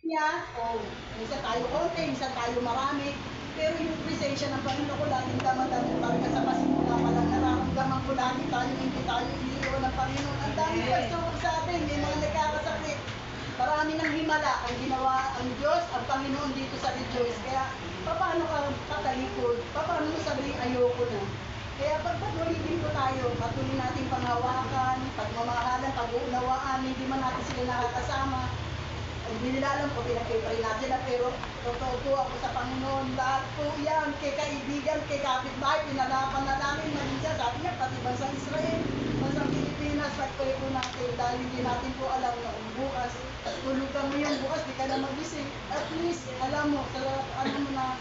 niya, o minsan tayo konti, minsan tayo marami. Pero yung presensya ng Panginoon ko laging damadama talaga sa pasimula pa lang nararamdaman ko lagi tayo hindi tayo iniiwan ng Panginoon. Ang dami pagsuwag sa atin, may mga nagkakasakit. Marami ng himala ang ginawa ang Diyos, ang Panginoon dito sa rejoice. Kaya paano ka katalikod? Paano mo sabihin ayoko na? Kaya pagpatuloy din po tayo, patuloy natin panghawakan, pagmamahalan, pag-uunawaan, hindi man natin sila nakakasama. Hindi nila alam kung pinag-pray natin sila, pero totoo po ako sa Panginoon. Lahat po yan, kay kaibigan, kay kapitbahay, pinalapan na namin. Minsan, sabi niya, pati bansang Israel, bansang Pilipinas, pag-pray po natin dahil hindi natin po alam na bukas. Tulugan mo yung bukas, di ka na magising. At least, alam mo, alam mo na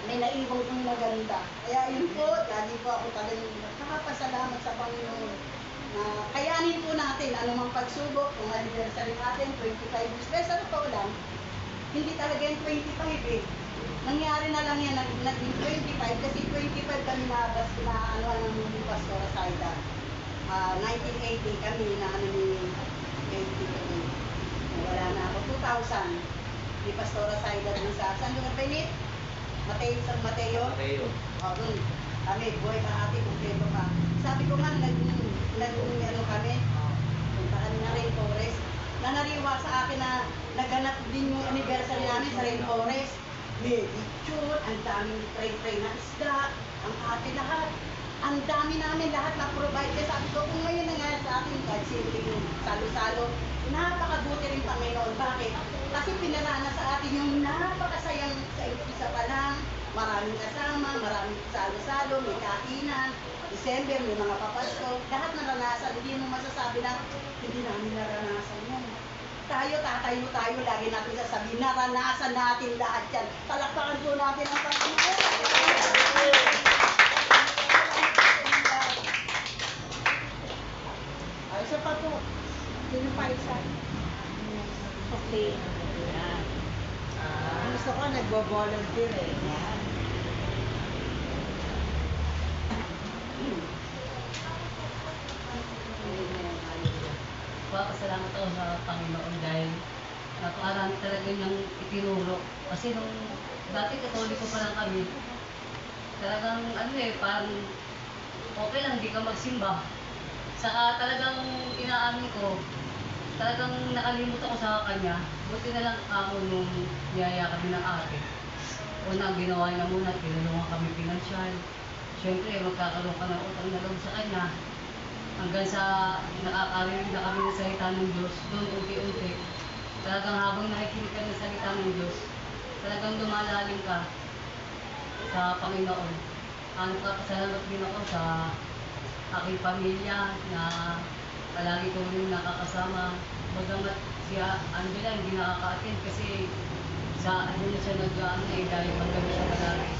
may naiwang kong maganda. Kaya yun po, lagi po ako talagang nakapasalamat sa Panginoon na kayanin po natin anumang pagsubok, kung anniversary natin, 25 years. Pero sa totoo lang, hindi talaga yung 25 eh. Nangyari na lang yan, naging 25 kasi 25 kami na ano ng Pastora Saida. 1980 kami na ano ni 20. Wala na ako. 2000. Ni Pastora Saida dun sa, saan doon nagpinit? San Mateo? Mateo. O, dun. Kami, buhay ka ate, kumpleto ka. Sabi ko nga, ano kami, punta kami na Rainforest. Nanariwa sa akin na naganap din yung anniversary namin sa Rainforest. May picture, ang daming tray-tray na isda, ang ate lahat. Ang dami namin lahat na provide. Kaya sabi ko, kung ngayon nangyari sa akin, kahit simpleng salo-salo, napakabuti rin Panginoon. Bakit? Kasi pinarana sa atin yung napakasayang sa isa pa lang. Maraming kasama, maraming salo-salo, may kainan. December, may mga papasko. Lahat naranasan, hindi mo masasabi na hindi namin naranasan yan. Tatayo tayo, lagi natin sasabihin, naranasan natin lahat yan. Palakpakan po natin ang Panginoon. Ay, isa pa po. Sino pa isa? Okay. Yan. Gusto ko nagbo-volunteer eh. Yan. Pasalamat ako sa Panginoon dahil napakarami talaga niyang itinuro. Kasi nung dati katoliko pa lang kami, talagang parang okay lang, hindi ka magsimba. Saka talagang inaamin ko, talagang nakalimut ako sa kanya. Buti na lang ako nung niyaya kami ng ate. Una, ginawa niya muna, tinulungan kami pinansyal. Siyempre, magkakaroon ka ng utang na loob sa kanya. Hanggang sa nakakarinig na kami ng salita ng Diyos, doon unti-unti. Talagang habang nakikinig ka ng salita ng Diyos, talagang lumalalim ka sa Panginoon. Pasalamat din ako sa aking pamilya na palagi ko rin nakakasama. Bagamat siya Angela hindi nakaka-attend kasi sa na siya dahil paggabi siya palagi.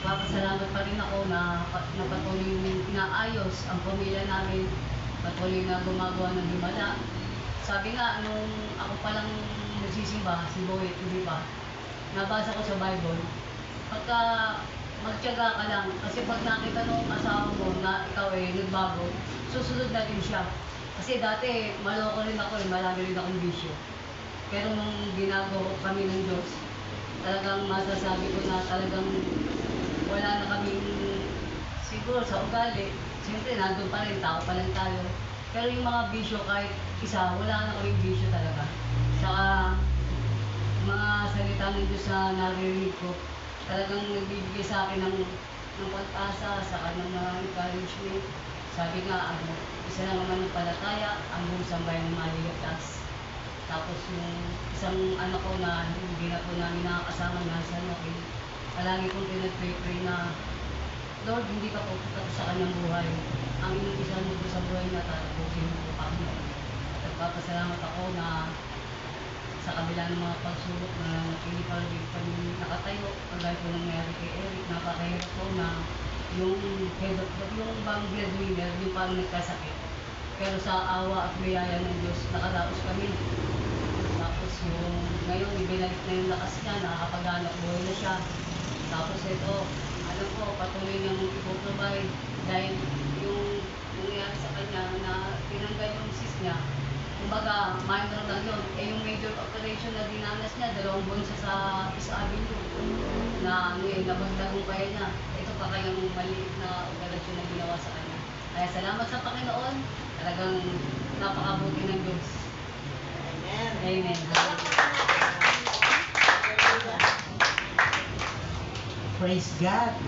Papasalamat pa rin ako na patuloy yung inaayos ang pamilya namin, patuloy na gumagawa ng himala. Sabi nga, nung ako palang nagsisimba, si Boy, hindi pa, nabasa ko sa Bible, pagka magtiyaga ka lang, kasi pag nakita nung asawa mo na ikaw nagbago, susunod na rin siya. Kasi dati, maloko rin ako, marami rin akong bisyo. Pero nung ginagawa kami ng Diyos, talagang masasabi ko na talagang wala na kaming siguro sa ugali. Siyempre, nandun pa rin, tao pa lang tayo. Pero yung mga bisyo, kahit isa, wala na kaming bisyo talaga. Saka, mga salita ng Diyos na naririnig ko, talagang nagbibigay sa akin ng pag-asa, saka ng mga encouragement. Sabi nga, isa na naman ng palataya, ang buong sambayan ng maliligtas. Tapos yung isang anak ko na hindi na po namin nakakasama nasa palagi kong pinag-pray na, Lord, hindi ka pupunta sa kanyang buhay. Ang inumpisan mo sa buhay niya, tatapusin mo po kami. Nagpapasalamat ako na sa kabila ng mga pagsubok na hindi pa rin kami nakatayo, kagaya ko nangyari kay Eric, napakahirap ko na yung head of yung bang breadwinner, yung parang nagkasakit. Pero sa awa at biyaya ng Diyos, nakadaos kami. Tapos yung ngayon, ibinalik na yung lakas niya, nakakapaghanap buhay na siya. Tapos ito, patuloy niyang ipoprovide dahil yung nangyari sa kanya na tinanggal yung sis niya, kumbaga minor lang yun, yung major operation na dinanas niya, 2 buwan siya sa Avenue na napagtagumpayan niya. Ito pa kayang maliit na operasyon na ginawa sa kanya. Kaya salamat sa Panginoon, talagang napakabuti ng Diyos. Amen. Amen. Praise God.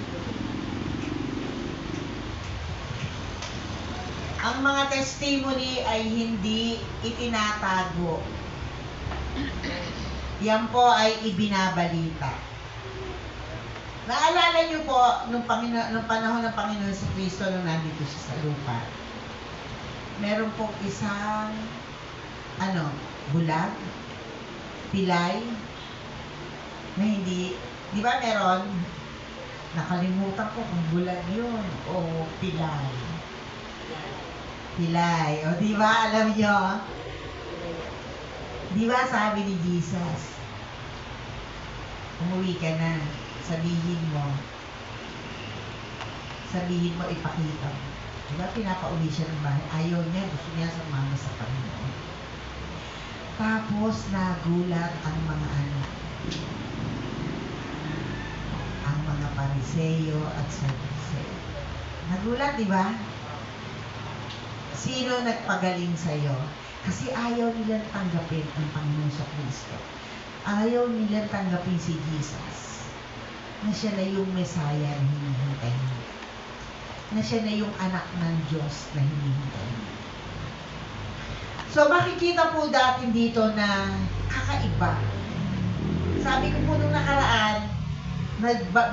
Ang mga testimony ay hindi itinatago. Yan po ay ibinabalita. Naalala niyo po, nung panahon ng Panginoon sa Kristo nung nandito siya sa lupa, meron pong isang, bulag, pilay, na hindi, di ba meron? Nakalimutan ko kung bulag yun o pilay. Pilay. O, di ba? Alam nyo? Di ba sabi ni Jesus, umuwi ka na, sabihin mo, ipakita mo. Di ba pinapauwi siya ng bahay? Ayaw niya, gusto niya sumama sa Panginoon. Tapos nagulat ang mga Pariseo at Saduseo. Nagulat, di ba? Sino nagpagaling sa'yo? Kasi ayaw nilang tanggapin ang Panginoon sa Kristo. Ayaw nilang tanggapin si Jesus. Na siya na yung Mesaya na hinihintay niya. Na siya na yung anak ng Diyos na hinihintay niya. So, makikita po dati dito na kakaiba. Sabi ko po nung nakaraan,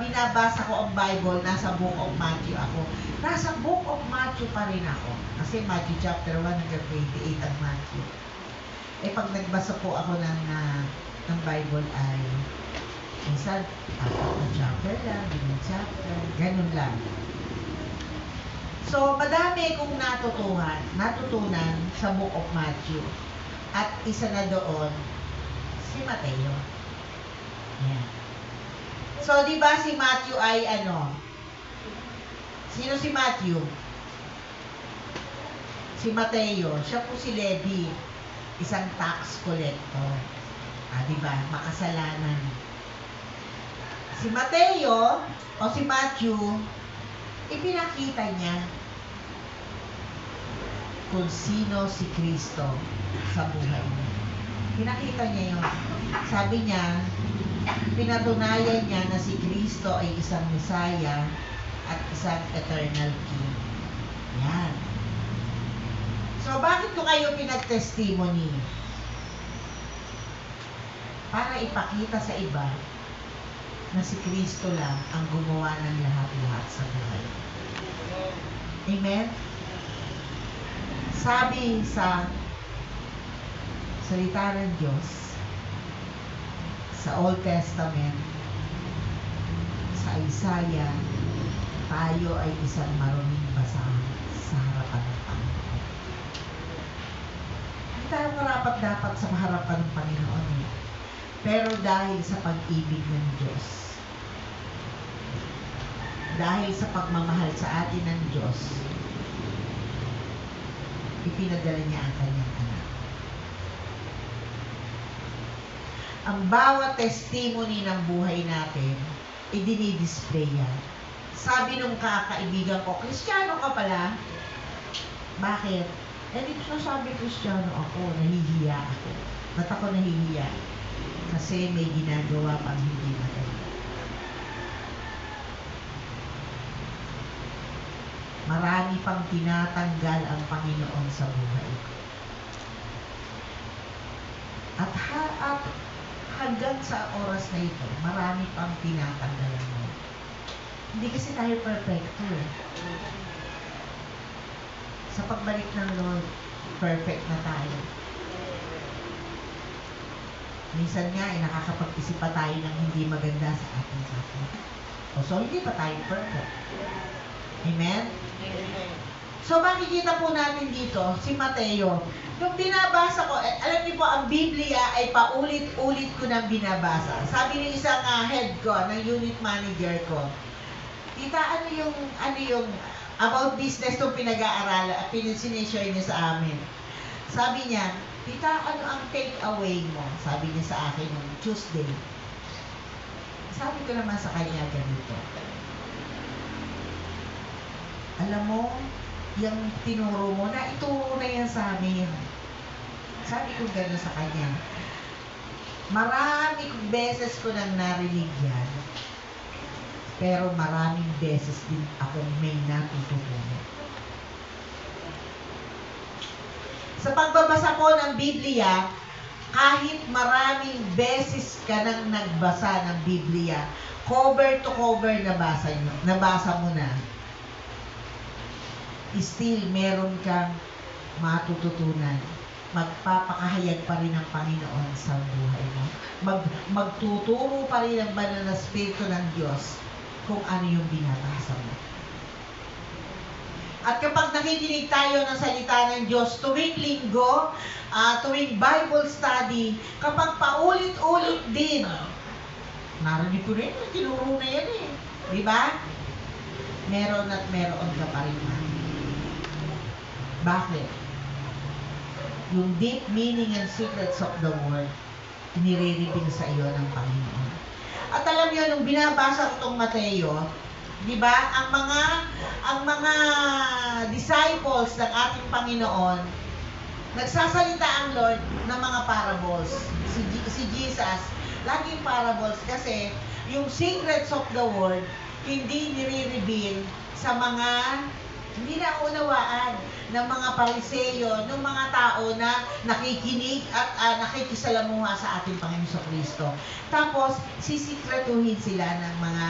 binabasa ko ang Bible, nasa Book of Matthew ako. Nasa Book of Matthew pa rin ako. Kasi Matthew chapter 1 hanggang 28 ang Matthew. Pag nagbasa po ako ng Bible ay minsan, 4 na chapter lang, 5 chapter, ganun lang. So, madami kong natutunan sa Book of Matthew. At isa na doon, si Mateo. Yan. So, di ba si Matthew ay Sino si Matthew? Si Mateo. Siya po si Levi. Isang tax collector. Di ba? Makasalanan. Si Mateo o si Matthew, ipinakita niya kung sino si Kristo sa buhay niya. Pinakita niya yun. Sabi niya, pinatunayan niya na si Kristo ay isang Mesaya at isang eternal King. Yan. So, bakit ko kayo pinag-testimony? Para ipakita sa iba na si Kristo lang ang gumawa ng lahat-lahat sa buhay. Amen? Sabi sa salita ng Diyos, sa Old Testament, sa Isaiah, tayo ay isang maruming basahan sa harapan ng Panginoon. Hindi tayo karapat-dapat sa harapan ng Panginoon. Pero dahil sa pag-ibig ng Diyos, dahil sa pagmamahal sa atin ng Diyos, ipinadala niya ang kanyang anak. Ang bawat testimony ng buhay natin, idinidisplay yan. Sabi nung kakaibigan ko, Kristiyano ka pala? Bakit? Dito sabi Kristiyano ako, nahihiya ako. Ba't ako nahihiya? Kasi may ginagawa pang hindi maganda. Marami pang tinatanggal ang Panginoon sa buhay. At hanggang sa oras na ito, marami pang tinatanggalan mo. Hindi kasi tayo perfecto eh. Sa pagbalik ng Lord, perfect na tayo. Minsan nga, nakakapag-isip pa tayo ng hindi maganda sa ating kapwa. So, hindi pa tayo perfect. Amen? So, makikita po natin dito, si Mateo. Nung binabasa ko, alam niyo po, ang Biblia ay paulit-ulit ko nang binabasa. Sabi ng isang head ko, ng unit manager ko, Tita, ano yung about business itong pinag-aaralan at sinishare niya sa amin. Sabi niya, Tita, ano ang take away mo? Sabi niya sa akin nung Tuesday. Sabi ko naman sa kanya ganito. Alam mo, yung tinuro mo, na ituro na yan sa amin. Sabi ko gano'n sa kanya. Marami beses ko nang narinig yan. Pero maraming beses din akong may natutunan. Sa pagbabasa ko ng Biblia, kahit maraming beses ka nang nagbasa ng Biblia, cover to cover nabasa mo na, still meron kang matututunan. Magpapakahayag pa rin ng Panginoon sa buhay mo. Magtuturo pa rin ang banal na Espiritu ng Diyos kung ano yung binabasa mo. At kapag nakikinig tayo ng salita ng Diyos tuwing linggo, tuwing Bible study, kapag paulit-ulit din, narinig ko rin, tinuro na yan eh. Di ba? Meron at meron ka pa rin. Bakit? Yung deep meaning and secrets of the word, nire-reveal sa iyo ng Panginoon. At alam niyo, nung binabasa ko itong Mateo, di ba, ang mga disciples ng ating Panginoon, nagsasalita ang Lord ng mga parables. Si Jesus, laging parables kasi yung secrets of the word, hindi nire-reveal sa mga hindi na unawaan ng mga Pariseo, ng mga tao na nakikinig at nakikisalamuha sa ating Panginoon Kristo. Tapos, sisikretuhin sila ng mga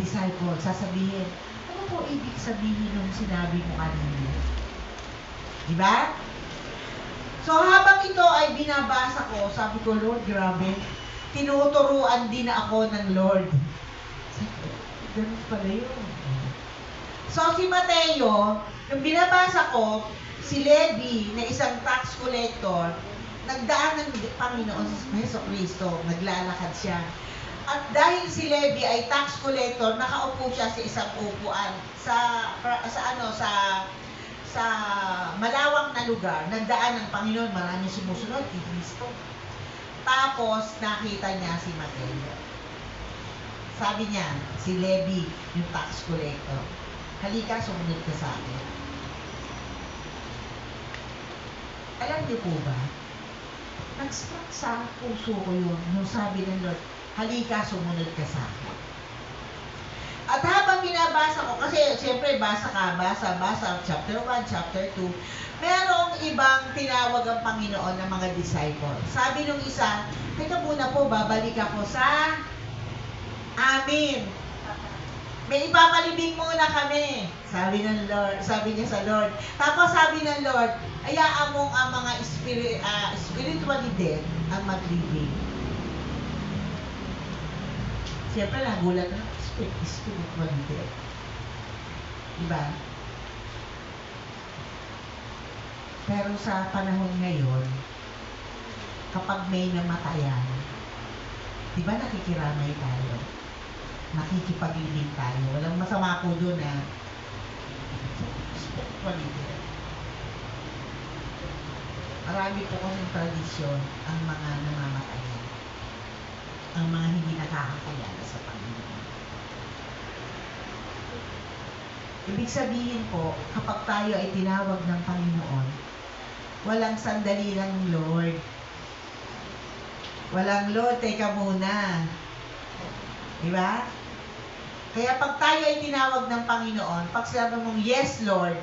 disciple. Sasabihin, ano po ibig sabihin ng sinabi mo kanina? Diba? So, habang ito ay binabasa ko, sabi ko, Lord, grabe, tinuturuan din ako ng Lord. Ganun pala yun. So, si Mateo, nung binabasa ko, si Levi, na isang tax collector, nagdaan ng Panginoon sa Kristo, naglalakad siya. At dahil si Levi ay tax collector, nakaupo siya sa isang upuan sa malawak na lugar. Nagdaan ng Panginoon, maraming sumusunod kay Kristo. Tapos, nakita niya si Mateo. Sabi niya, si Levi, yung tax collector, halika, sumunod ka sa akin. Alam niyo po ba, nag-struck sa puso ko yun nung sabi ng Lord, halika, sumunod ka sa akin. At habang binabasa ko, kasi siyempre basa, chapter 1, chapter 2, merong ibang tinawag ang Panginoon ng mga disciple. Sabi nung isa, teka muna po, babalik ako sa amin. May ipapalibing muna kami, sabi ng Lord, sabi niya sa Lord. Tapos sabi ng Lord, hayaan mong ang mga spiritually dead ang maglibing. Siyempre nagulat na, spiritually dead. Diba? Pero sa panahon ngayon, kapag may namatayan, diba nakikiramay tayo? Nakikipaglibing tayo. Walang masama po doon na spiritually dead. Marami po kasing tradisyon ang mga namamatayan. Ang mga hindi nakakakilala sa Panginoon. Ibig sabihin po, kapag tayo ay tinawag ng Panginoon, walang sandali ng Lord. Walang Lord, teka muna. Diba? Kaya pag tayo ay tinawag ng Panginoon, pag sinabi mong, yes, Lord,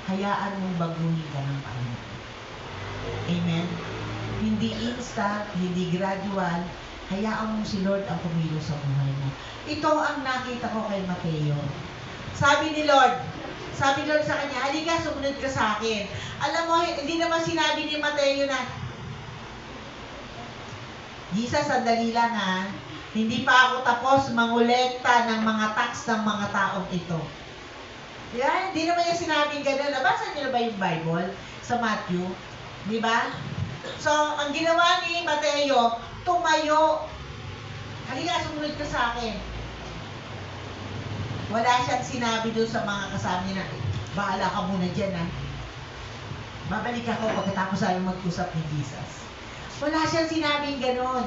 hayaan mong baguhin ka ng Panginoon. Amen? Hindi instant, hindi gradual, hayaan mong si Lord ang pumilos sa buhay mo. Ito ang nakita ko kay Mateo. Sabi ni Lord sa kanya, halika, sumunod ka sa akin. Alam mo, hindi naman sinabi ni Mateo na, Jesus, sandali lang ha, hindi pa ako tapos mangolekta ng mga tax ng mga taong ito. Yan, hindi naman yung sinabing gano'n. Nabasa niyo na ba yung Bible sa Matthew? Di ba? So, ang ginawa ni Mateo, tumayo. Halika, sumunod ka sa akin. Wala siyang sinabi doon sa mga kasama niya na, bahala ka muna dyan ha. Babalik ako pagkatapos tayo mag-usap ni Jesus. Wala siyang sinabing ganon.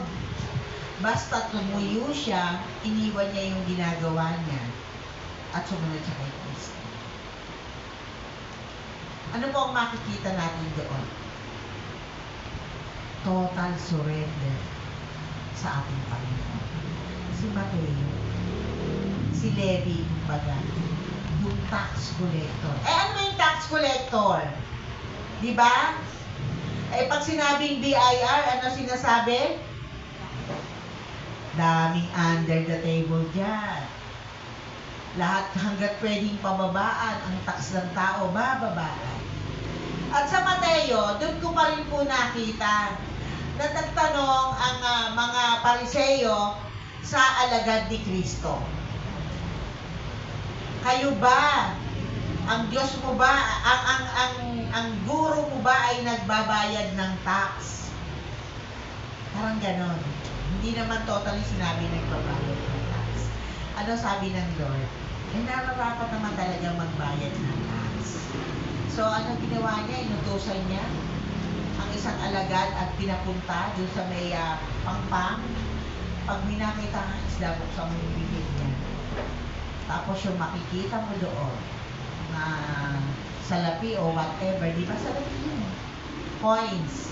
Basta tumuyo siya, iniwan niya yung ginagawa niya at sumunod siya kay Kristo. Ano po ang makikita natin doon? Total surrender sa ating Panginoon. Si Mateo, si Levi, kumbaga, yung tax collector. Ano ba yung tax collector? Di ba? Pag sinabing BIR, ano sinasabi? Daming under the table dyan. Lahat hanggat pwedeng pababaan, ang tax ng tao, bababaan. At sa Mateo, doon ko pa rin po nakita na nagtanong ang mga Pariseo sa alagad ni Kristo. Kayo ba, ang Diyos mo ba, ang guro mo ba ay nagbabayad ng tax? Parang ganon. Hindi naman totally sinabi nagbabayad ng tax. Ano sabi ng Lord? Nararapat naman talaga magbayad ng tax. So, ano ginawa niya? Inutusan niya ang isang alagad at pinapunta doon sa may pangpang. Pag minakita ang isda, buksan mo yung bibig niya. Tapos yung makikita mo doon na salapi o whatever, di ba salapi yun? Coins.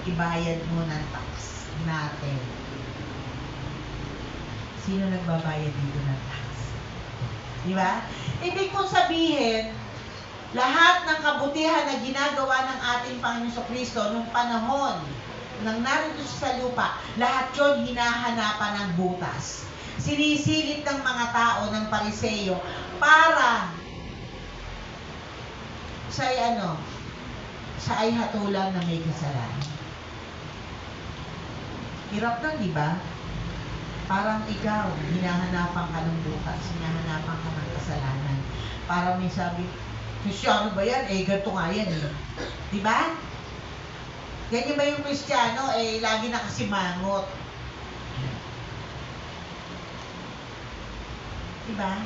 Ibayad mo ng tax natin. Sino nagbabayad dito ng tax? Di ba? Ibig kong sabihin, lahat ng kabutihan na ginagawa ng ating Panginoon Kristo nung panahon nang narito siya sa lupa, lahat yun hinahanapan ng butas. Sinisilip ng mga tao ng Pariseo para siya ay hatulan na may kasalanan. Hirap nun, di ba? Parang ikaw, hinahanapan ka ng butas, hinahanapan ka ng kasalanan. Para may sabi, Kristyano ba yan? Ganito nga yan eh. Di ba? Ganyan ba yung Kristiyano? Lagi nakasimangot. Di ba?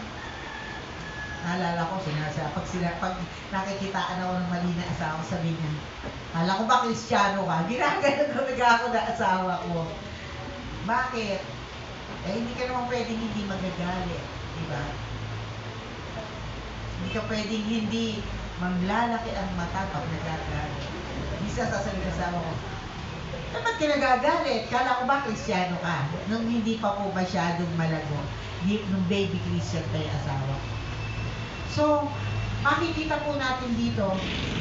Naalala ko, pag nakikitaan ako ng mali na asawa, sabi niya, hala ko ba Kristiyano ka? Ginaganon talaga ako na asawa ko. Bakit? Hindi ka naman pwedeng hindi magagalit. Di ba? Hindi ka pwedeng hindi mamlalaki ang mata pag nagagalit. Isa sasabihin ng asawa ko, ba't ka nagagalit? Kala ko ba Kristiyano ka? Nung hindi pa po masyadong malago. Nung baby Christian tayo asawa ko. So, makikita po natin dito,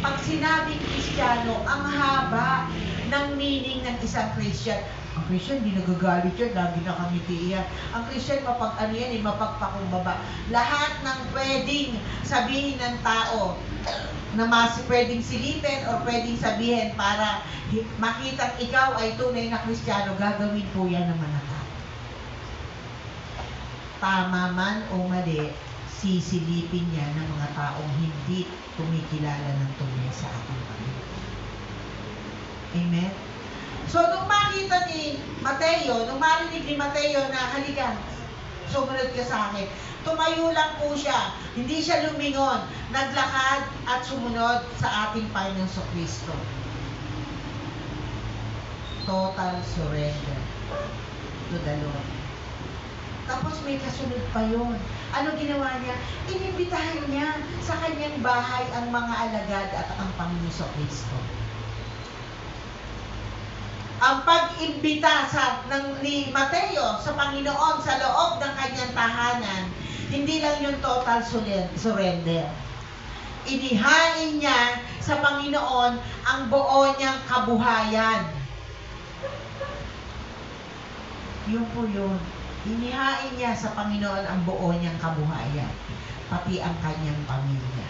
pag sinabing Kristiyano, ang haba ng meaning ng isang Christian. Ang Christian, hindi nagagalit yan, lagi nakangiti yan. Ang Christian, mapagpakumbaba. Lahat ng pwedeng sabihin ng tao na pwedeng silipin o pwedeng sabihin para makitang ikaw ay tunay na Kristiyano, gagawin po yan ng mga tao. Tama man o mali, sisilipin yan ng mga taong hindi kumikilala ng tunay sa ating Panginoon. Amen? So, nung makita ni Mateo, nung marinig ni Mateo na, halika, sumunod ka sa akin, tumayo lang po siya, hindi siya lumingon, naglakad at sumunod sa ating Panginoon Kristo. Total surrender to the Lord. Tapos may kasunod pa yun. Ano ginawa niya? Inibitahan niya sa kanyang bahay ang mga alagad at ang Panginoon Kristo. Ang pag-imbita ni Mateo sa Panginoon sa loob ng kanyang tahanan, hindi lang yung total surrender. Inihain niya sa Panginoon ang buo niyang kabuhayan. Yun po yun. Inihain niya sa Panginoon ang buo niyang kabuhayan, pati ang kanyang pamilya.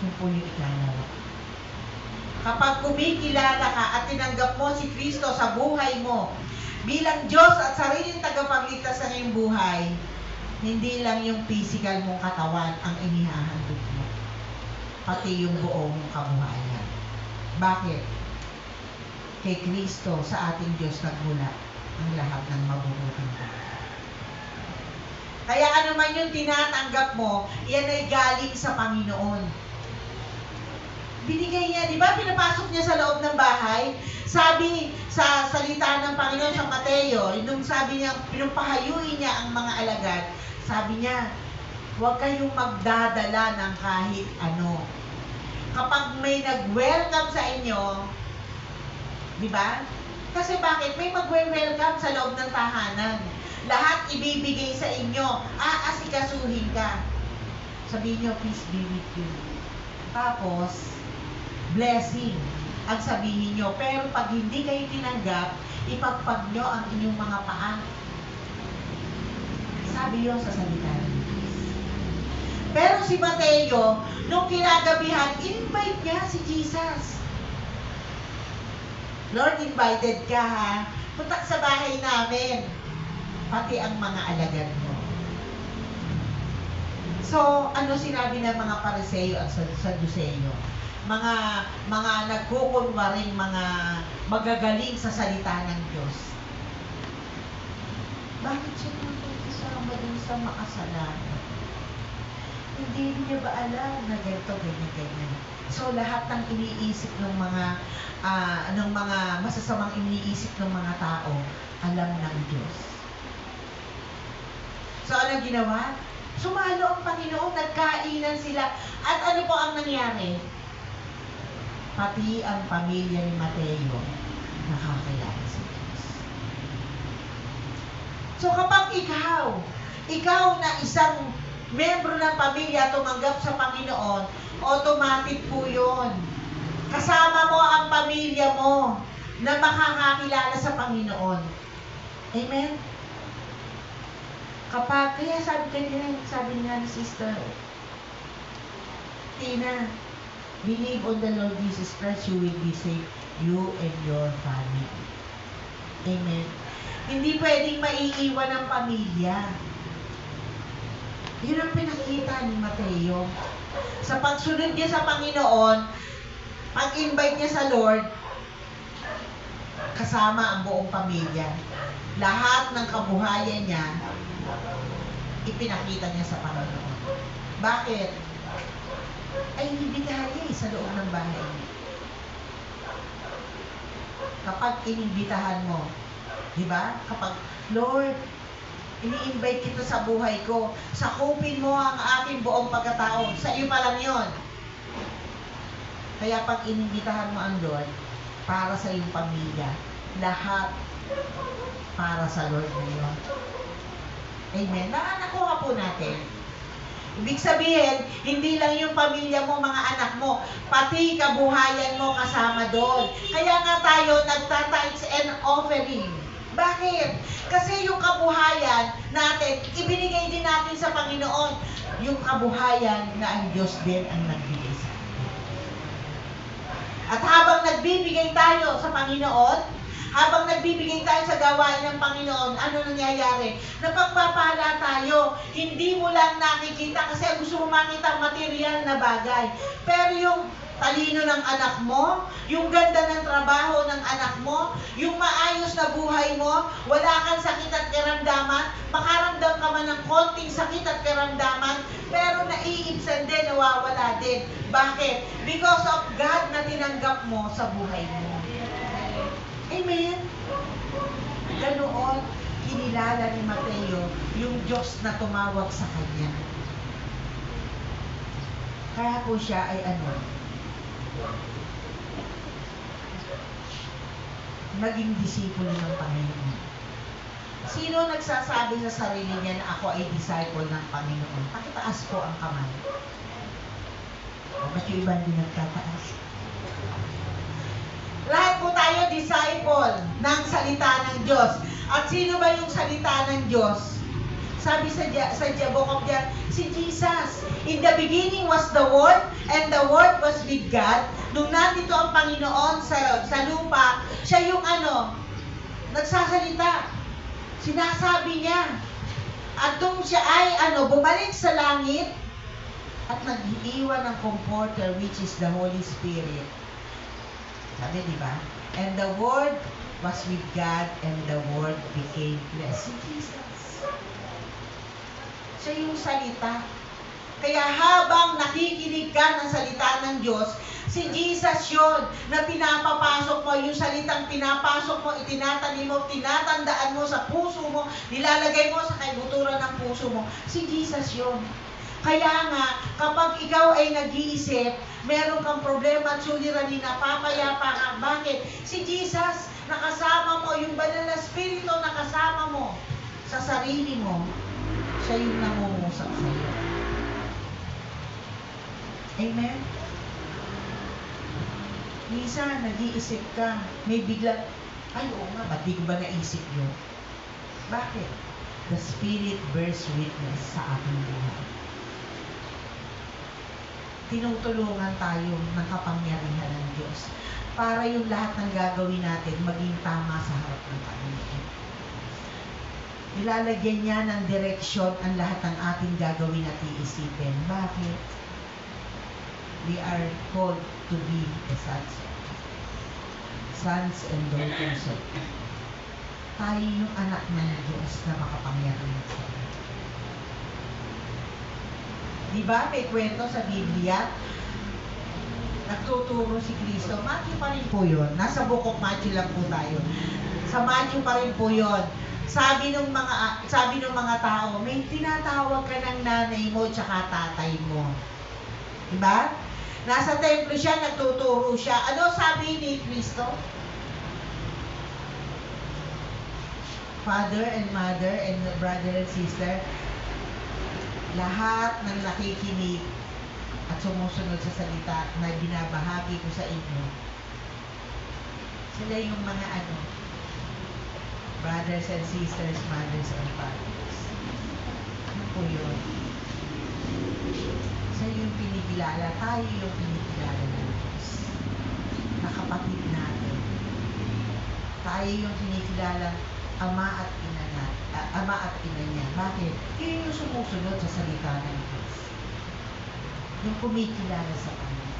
Yun po yung ikalawa. Kapag kumikilala ka at tinanggap mo si Kristo sa buhay mo bilang Diyos at sariling tagapagligtas sa iyong buhay, hindi lang yung physical mong katawan ang inihahandog mo, pati yung buo mong kabuhayan. Bakit? Kay Kristo sa ating Diyos nagmula ang lahat ng mabubuting bagay. Kaya ano man yung tinatanggap mo, yan ay galing sa Panginoon. Binigay niya, di ba? Pinapasok niya sa loob ng bahay. Sabi sa salita ng Panginoon sa Mateo, nung sabi niya, pinupahayuin niya ang mga alagad, sabi niya, huwag kayong magdadala ng kahit ano. Kapag may nag-welcome sa inyo, di ba? Kasi bakit? May mag-welcome sa loob ng tahanan. Lahat ibibigay sa inyo. Aasikasuhin ka. Sabihin niyo, peace be with you. Tapos, blessing ang sabihin nyo. Pero pag hindi kayo tinanggap, ipagpag nyo ang inyong mga paa. Sabi yun sa salita ng Diyos. Pero si Mateo, nung kinagabihan, invite niya si Jesus. Lord, invited ka ha. Punta sa bahay namin. Pati ang mga alagad mo. So, ano sinabi ng mga Pariseo at Saduceo? Mga nagkukunwaring mga magagaling sa salita ng Diyos. Bakit siya nakikisama din sa makasalanan? Hindi niya ba alam na ganito, ganyan. So lahat ng iniisip ng mga masasamang iniisip ng mga tao, alam ng Diyos. So ano ginawa? Sumalo ang Panginoon, nagkainan sila. At ano po ang nangyari? Pati ang pamilya ni Mateo nakakilala sa Diyos. So kapag ikaw na isang membro ng pamilya tumanggap sa Panginoon, automatic po yun. Kasama mo ang pamilya mo na makakakilala sa Panginoon. Amen? Kaya sabi nga ni Sister Tina, believe on the Lord Jesus Christ, you will be saved, you and your family. Amen? Hindi pwedeng maiiwan ang pamilya. Yun ang pinakita ni Mateo. Sa pagsunod niya sa Panginoon, pag-invite niya sa Lord, kasama ang buong pamilya. Lahat ng kabuhayan niya, ipinakita niya sa Panginoon. Bakit? Ay inibitahan niya sa loob ng bahay. Kapag inibitahan mo, di ba? Kapag, Lord, ini-invite kita sa buhay ko, sakupin mo ang aking buong pagkatao. Sa iyo pa lang yun. Kaya pag inibitahan mo ang Lord, para sa iyong pamilya, lahat para sa Lord na yun. Amen. Nakuha po natin. Ibig sabihin, hindi lang yung pamilya mo, mga anak mo, pati kabuhayan mo kasama doon. Kaya nga tayo nagtatides and offering. Bakit? Kasi yung kabuhayan natin, ibinigay din natin sa Panginoon. Yung kabuhayan na ang Diyos din ang nagbigay sa atin. At habang nagbibigay tayo sa Panginoon, habang nagbibigay tayo sa gawain ng Panginoon, ano nangyayari? Napagpapala tayo. Hindi mo lang nakikita kasi gusto mo makita material na bagay. Pero yung talino ng anak mo, yung ganda ng trabaho ng anak mo, yung maayos na buhay mo, wala kang sakit at karamdaman, makaramdam ka man ng konting sakit at karamdaman, pero naiibsan din, nawawala din. Bakit? Because of God na tinanggap mo sa buhay mo. Amen? Ganoon, kinilala ni Mateo yung Diyos na tumawag sa kanya. Kaya po siya ay naging disipulo ng Panginoon. Sino nagsasabi sa sarili niya na ako ay disciple ng Panginoon? Pakitaas po ang kamay. Ba't yung iba hindi nagtataas? Lahat po tayo disciple ng salita ng Diyos. At sino ba yung salita ng Diyos? Sabi sa book of John, si Jesus. In the beginning was the Word, and the Word was with God. Nung nandito ang Panginoon sa lupa, siya yung nagsasalita. Sinasabi niya. At nung siya ay bumalik sa langit, at nag-iwan ng Comforter, which is the Holy Spirit. Sabi, di ba? And the Word was with God, and the Word became flesh. Si Jesus. Siya yung salita. Kaya habang nakikinig ka ng salita ng Diyos, Si Jesus yun, na pinapapasok mo, yung salitang pinapasok mo, itinatanim mo, tinatandaan mo sa puso mo, nilalagay mo sa kaibuturan ng puso mo. Si Jesus yun. Kaya nga, kapag ikaw ay nag-iisip, meron kang problema at suliranin, napapayapa ka. Bakit? Si Jesus, nakasama mo, yung banal na spirito nakasama mo sa sarili mo. Siya yung nangungusap sa iyo. Amen? Minsan, nag-iisip ka, may bigla, ay oo nga, ba't di ko ba naisip yun? Bakit? The Spirit bears witness sa aking buhay. Tinutulungan tayo ng kapangyarihan ng Diyos para yung lahat ng gagawin natin maging tama sa harap ng Panginoon. Nilalagyan niya ng direksyon ang lahat ng ating gagawin at iisipin. Bakit? We are called to be the sons and daughters of God. Tayo yung anak ng Diyos na makapangyarihan sa iyo. Diba? May kwento sa Biblia. Nagtuturo si Kristo. Matthew pa rin po yun. Nasa book of Matthew lang po tayo. Sa Matthew pa rin po yun. Sabi ng mga tao, may tinatawag ka ng nanay mo tsaka tatay mo. Diba? Nasa templo siya, nagtuturo siya. Ano sabi ni Kristo? Father and mother and brother and sister, lahat ng nakikinig at sumusunod sa salita na binabahagi ko sa inyo, sila yung mga brothers and sisters, mothers and fathers. Ano po yun? Siya yung pinikilala, tayo yung pinikilala ng Diyos. Na kapatid natin. Tayo yung pinikilala ama at ina niya. Bakit? Yun yung sumusunod sa salita ng Diyos. Yung kumikilala sa Kanya.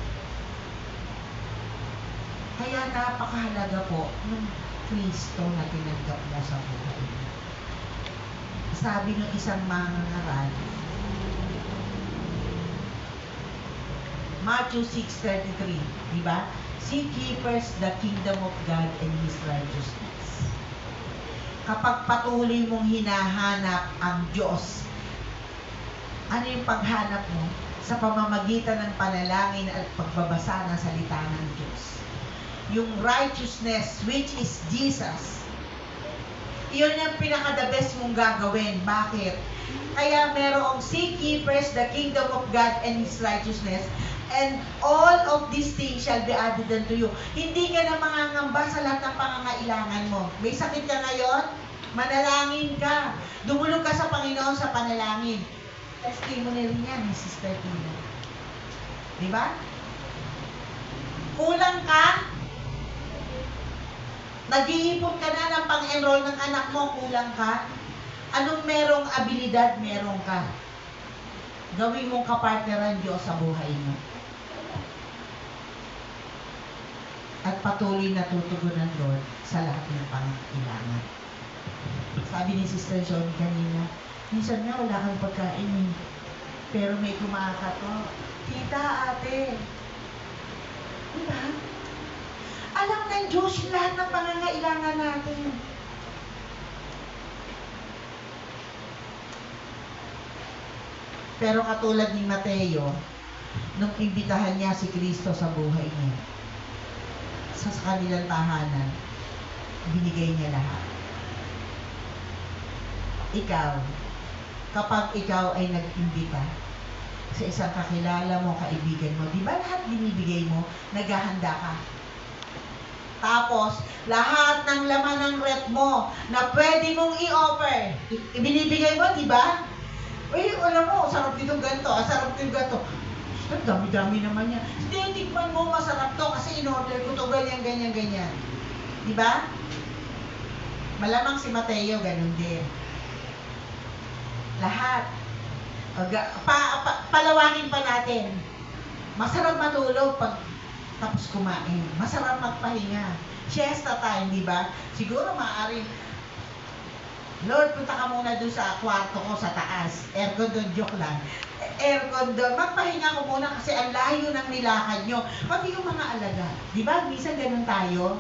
Kaya napakahalaga po ng Kristo na tinanggap mo sa buhay mo. Sabi ng isang mangangaral, Matthew 6:33, di ba? Seek ye first the kingdom of God and His righteousness. Kapag patuloy mong hinahanap ang Diyos, ano yung paghanap mo? Sa pamamagitan ng panalangin at pagbabasa ng salita ng Diyos. Yung righteousness, which is Jesus, yun yung pinaka-the best mong gagawin. Bakit? Kaya merong seek ye first the kingdom of God and His righteousness, and all of these things shall be added unto you. Hindi ka na mangangamba sa lahat ng pangangailangan mo. May sakit ka ngayon? Manalangin ka. Dumulog ka sa Panginoon sa panalangin. Testimony rin yan ni Sister Tina. Diba? Kulang ka? Nag-iipon ka na ng pang-enroll ng anak mo, kulang ka? Anong merong abilidad meron ka? Gawin mong kapartneran Diyos sa buhay mo. At patuloy na tutugunan Lord sa lahat ng pangangailangan. Sabi ni Sister John kanina, minsan nga wala kang pagkain eh. Pero may kumakato. Tita, ate. Diba? Alam ng Diyos yung lahat ng pangangailangan natin. Pero katulad ni Mateo, nung imbitahan niya si Kristo sa buhay niya, sa kanilang tahanan, binigay niya lahat. Ikaw, kapag ikaw ay nag-imbita sa isang kakilala mo, kaibigan mo, di ba lahat binibigay mo, naghahanda ka? Tapos, lahat ng laman ng rep mo na pwede mong i-offer, ibinibigay mo, di ba? Uy, alam mo, sarap dito ganito, sarap dito ganito. Dami-dami naman yan. Hindi, tikman mo, masarap to kasi in-order ko to, ganyan. Di ba? Malamang si Mateo, ganun din. Lahat. Palawangin pa natin. Masarap matulog pag tapos kumain. Masarap magpahinga. Siesta time, di ba? Siguro maaaring Lord, punta ka muna doon sa kwarto ko sa taas. Aircon doon, joke lang. Aircon doon. Magpahinga ko muna kasi ang layo ng nilakad nyo. Pati yung mga alaga. Di ba? Minsan ganun tayo.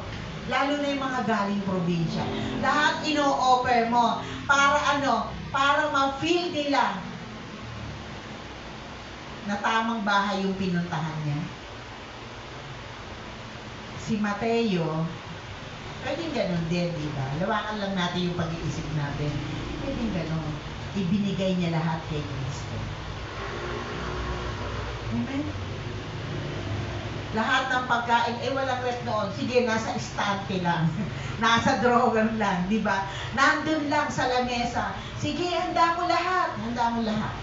Lalo na yung mga galing probinsya. Lahat ino-offer mo. Para ano? Para ma-feel nila na tamang bahay yung pinuntahan niya. Si Mateo, pwedeng ganun din, di ba? Lawakan lang natin yung pag-iisip natin. Pwedeng ganun. Ibinigay niya lahat kay Kristo. Amen? Lahat ng pagkain, walang rep noon. Sige, nasa estante lang. Nasa drawer lang, di ba? Nandun lang sa lamesa. Sige, handa mo lahat. Handa mo lahat.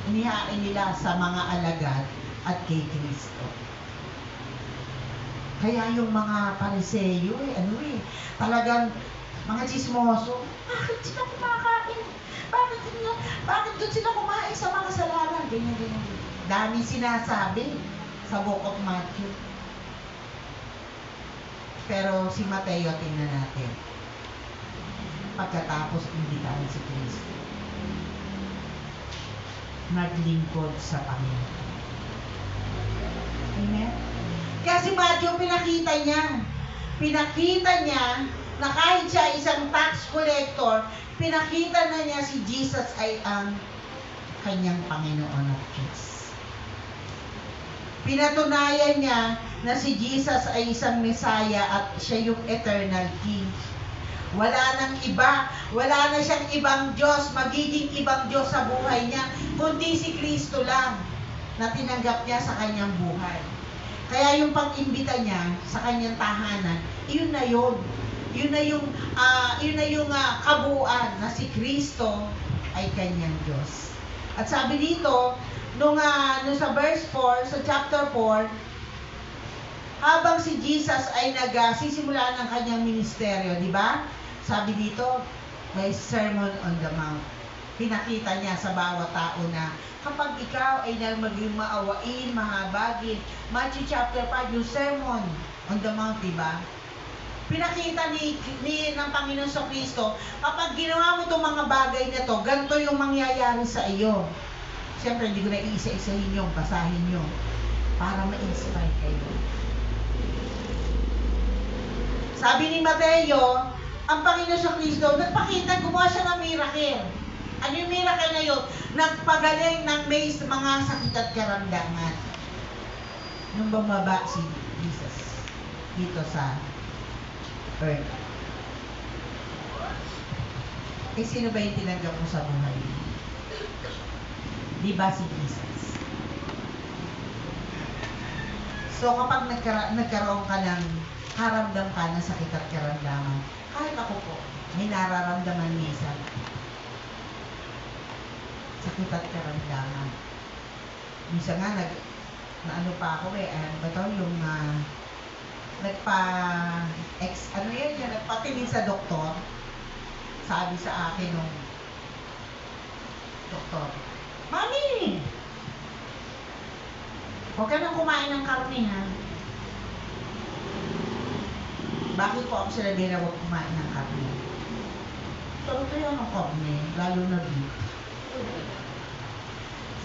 Inihain nila sa mga alagad at kay Kristo. Kaya yung mga pariseyo, talagang mga chismoso, bakit sila kumakain? Bakit doon sila kumain sa mga salaran? Ganyan. Daming sinasabi sa Book of Matthew. Pero si Mateo, tingnan natin. Pagkatapos imbitahan si Kristo, naglingkod sa Panginoon. Amen? Kaya si Matthew, pinakita niya na kahit siya isang tax collector, pinakita na niya si Jesus ay ang kanyang Panginoon at Diyos. Pinatunayan niya na si Jesus ay isang Messiah at siya yung eternal King. Wala nang iba, wala na siyang ibang Diyos, magiging ibang Diyos sa buhay niya, kundi si Kristo lang na tinanggap niya sa kanyang buhay. Kaya yung pag-imbita niya sa kanyang tahanan, yun na yun. Yun na yung kabuuan na si Kristo ay kanyang Diyos. At sabi dito, nung sa verse 4, sa chapter 4, habang si Jesus ay nagsisimula ng kanyang ministeryo, di ba? Sabi dito, may Sermon on the Mount. Pinakita niya sa bawat tao na kapag ikaw ay maging maawain, mahabagin, Matthew chapter 5, yung Sermon on the Mount, di ba? Pinakita ng Panginoon sa Kristo, kapag ginawa mo itong mga bagay na to, ganito yung mangyayari sa iyo. Siyempre, hindi ko na iisa-isahin yung basahin nyo para ma-inspire kayo. Sabi ni Mateo, ang Panginoon sa Kristo, nagpakita, gumawa siya ng miracle. Ano yung miracle na yun? Nagpagaling ng may mga sakit at karamdaman. Nung bumaba si Jesus dito sa earth. Sino ba yung tinanggap mo sa buhay? Di ba si Jesus? So kapag nagkaroon ka ng karamdam ka ng sakit at karamdaman, kahit ako po, may nararamdaman minsan. Sakit at karamdaman. Minsan nga, ano pa ako nagpatingin sa doktor. Sabi sa akin nung doktor, Mami! Huwag ka nang kumain ng karne, ha? Bakit po ako sinabi na huwag kumain ng karne? Sabi ko yung karne, lalo na beef.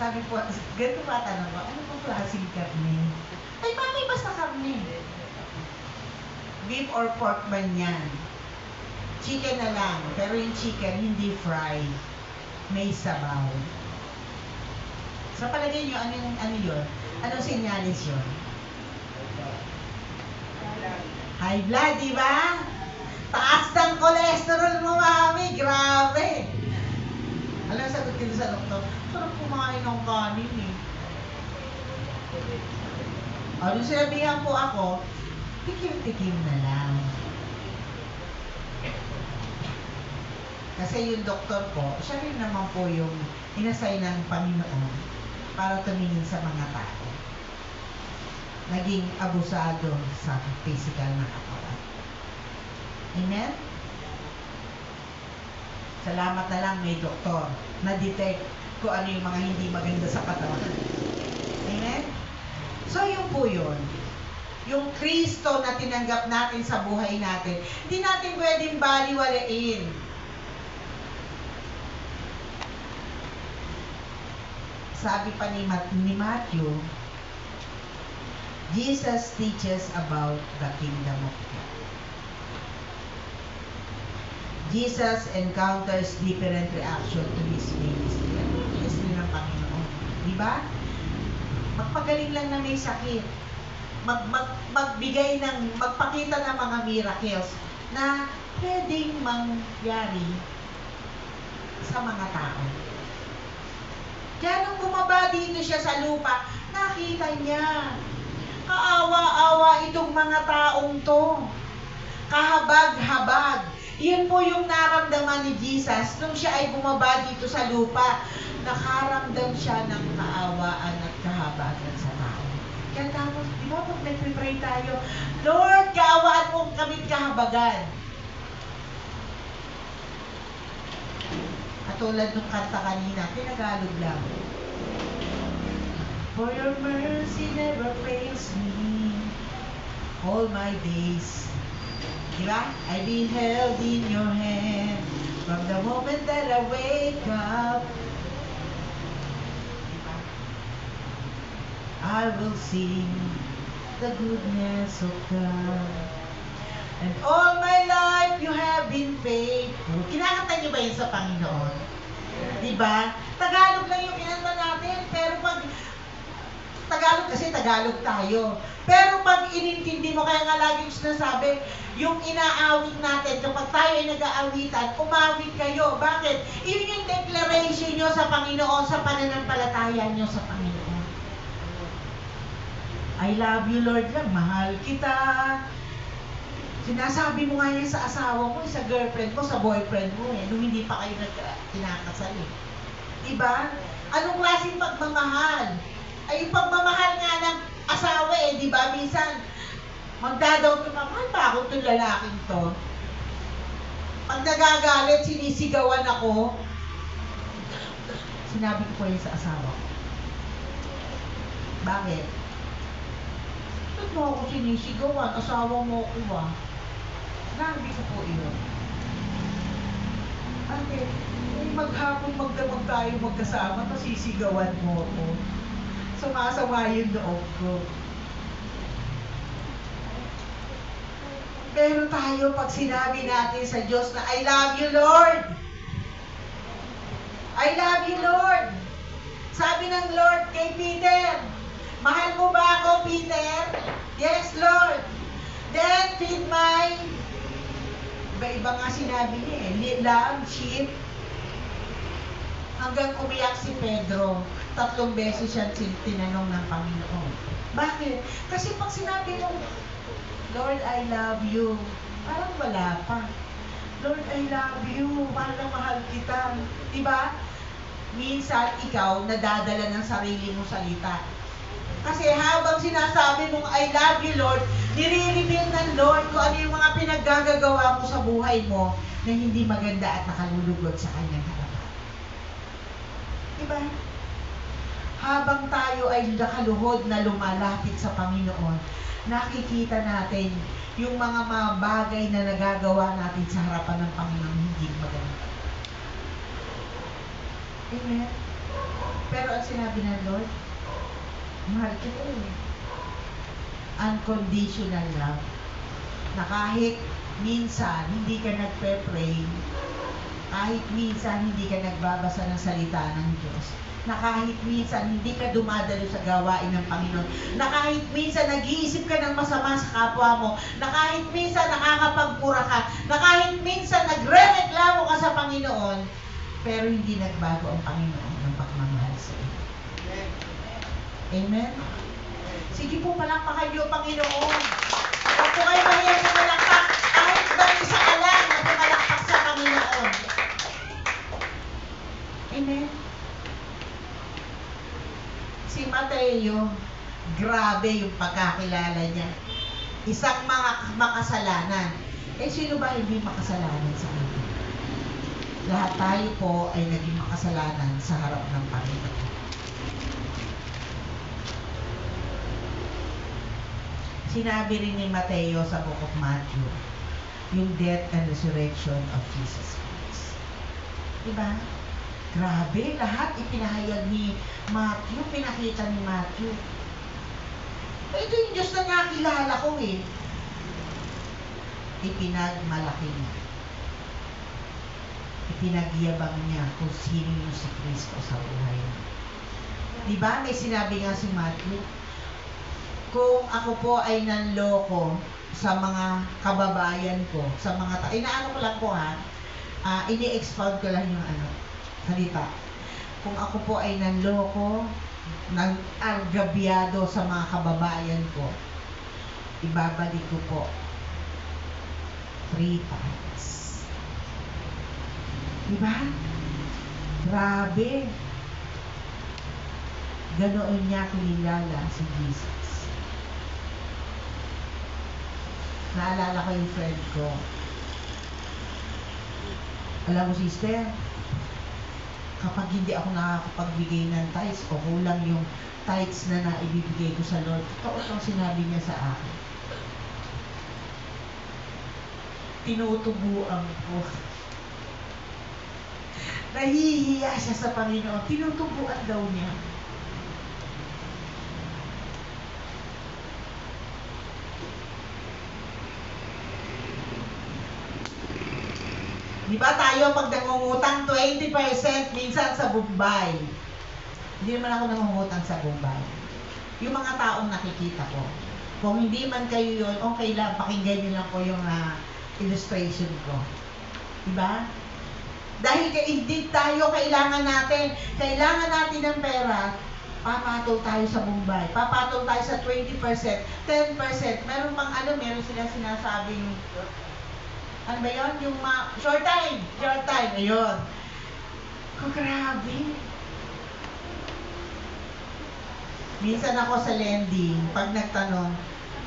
Sabi po, ganito pa tanong ko, ano pong klaseng karne? Ay, Mami, basta karne. Beef or pork man yan. Chicken na lang, pero yung chicken hindi fried. May sabaw. Sa palagay nyo, ano yun? Anong sinyalis yun? High blood, di ba? Taas ng cholesterol mo, Mami. Grabe. Alam, sagot ko sa doktor, sarap kumain ng kanin eh. Nung sinabihan po ako, tikim-tikim na lang. Kasi yung doktor ko, siya rin naman po yung inasay ng Panginoon para tumingin sa mga tao. Naging abusado sa physical na katawan. Amen? Salamat na lang may doktor na detect kung ano yung mga hindi maganda sa katawan. Amen? So, yun po yun. yung Kristo na tinanggap natin sa buhay natin. Hindi natin pwedeng baliwalain. Sabi pa ni Matthew, Jesus teaches about the kingdom of God. Jesus encounters different reaction to His ministry. Ano yung ministry ng Panginoon? Diba? Magpagaling lang na may sakit. Magpakita ng mga miracles na pwedeng mangyari sa mga tao. Kaya nung bumaba dito siya sa lupa, nakita niya, kaawa-awa itong mga taong to. Kahabag-habag. Yun po yung naramdaman ni Jesus nung siya ay bumaba dito sa lupa. Nakaramdam siya ng kaawaan at kahabagan sa tao. Kaya tapos, di ba pag nag-pray tayo, Lord, kaawaan mo kami kahabagan. Katulad nung kanta kanina, tinagalog lang. For your mercy never fails me all my days. Diba? I've been held in your hand from the moment that I wake up. Diba? I will sing the goodness of God. And all my life you have been faithful. Kinakanta niyo ba yun sa Panginoon? Diba? Tagalog lang yung kinanta natin, pero pag Tagalog kasi Tagalog tayo. Pero pag inintindi mo, kaya nga lagi sinasabi, yung inaawit natin, kapag tayo ay nag-aawitan, umawit kayo. Bakit? Yun yung declaration nyo sa Panginoon, sa pananampalataya nyo sa Panginoon. I love you, Lord lang. Mahal kita. Sinasabi mo nga yan sa asawa mo, sa girlfriend mo, sa boyfriend mo, nung hindi pa kayo kinakasal. Diba? Anong klaseng pagmamahal? Ay, yung pagmamahal nga ng asawa di ba? Minsan, magdadaw ko, mahal ba ako itong lalaking to? Pag nagagalit, sinisigawan ako. Sinabi ko po yun sa asawa ko. Bakit? Ba't mo ako sinisigawan? Asawa mo ako ba? Sinabi ko po yun. Bakit? Maghapon magdamag tayo magkasama, tapos sisigawan mo ako. Sumasama yung loob ko. Pero tayo, pag sinabi natin sa Diyos na, I love you, Lord. I love you, Lord. Sabi ng Lord kay Peter, mahal mo ba ako, Peter? Yes, Lord. Then, feed my... Iba-iba nga sinabi niya lamb, sheep. Hanggang umiyak si Pedro. 3 beses siya tinanong ng Panginoon. Bakit? Kasi pag sinabi mo, Lord, I love you, parang wala pa. Lord, I love you, mahal na mahal kita. Diba? Minsan, ikaw, nadadala ng sarili mong salita. Kasi habang sinasabi mong, I love you, Lord, nire-reveal ng Lord kung ano yung mga pinaggagawa mo sa buhay mo na hindi maganda at nakalulugod sa kanyang harapan. Diba? Habang tayo ay nakaluhod na lumalapit sa Panginoon, nakikita natin yung mga bagay na nagagawa natin sa harapan ng Panginoon hindi maganda. Amen? Pero ang sinabi ng Lord, mahal kita unconditional love. Na kahit minsan hindi ka nagpe-pray, kahit minsan hindi ka nagbabasa ng salita ng Diyos, na kahit minsan hindi ka dumadalo sa gawain ng Panginoon, na kahit minsan nag-iisip ka ng masama sa kapwa mo, na kahit minsan nakakapagpura ka, na kahit minsan nagre-reklamo ka sa Panginoon, pero hindi nagbago ang Panginoon ng pagmamahal sa iyo. Amen? Sige po, palakpakan niyo, Panginoon. Huwag po kayo mahiyang pumalakpak, kahit ba isa ka lang na pumalakpak sa Panginoon. Amen? Si Mateo, grabe yung pagkakilala niya. Isang mga makasalanan. Sino ba hindi makasalanan sa atin? Lahat tayo po ay naging makasalanan sa harap ng Panginoon. Sinabi rin ni Mateo sa Book of Matthew, yung death and resurrection of Jesus Christ. Diba? Grabe, lahat ipinahayag ni Matthew, pinakita ni Matthew. Ito yung Diyos na nakilala ko eh. Ipinagmalaki niya. Ipinagyabang niya kung sino yung si Kristo sa buhay niya. Diba? May sinabi nga si Matthew, kung ako po ay nanloko sa mga kababayan ko, sa mga inaano ko lang po ha, ini-expound ko lang yung salita. Kung ako po ay nanloko, nag-argabyado sa mga kababayan ko, ibabalik ko po 3 times. Diba? Grabe. Ganoon niya kinilala si Jesus. Naalala ko yung friend ko. Alam mo, sister, kapag hindi ako nakakapagbigay ng tithes o kulang yung tithes na naibibigay ko sa Lord, totoo itong sinabi niya sa akin. Tinutubuan ko. Nahihiya siya sa Panginoon. Tinutubuan daw niya. Di ba tayo pag nangungutang 20% minsan sa Bombay? Hindi naman ako nangungutang sa Bombay. Yung mga taong nakikita ko. Kung hindi man kayo yun, okay lang, pakinggan nyo lang po yung illustration ko. Di ba? Dahil hindi tayo kailangan natin ng pera, papatol tayo sa Bombay, papatol tayo sa 20%, 10%, meron pang meron sila sinasabing, ano ba yun? Yung short time, ayun. Oh, grabe. Minsan ako sa lending, pag nagtanong,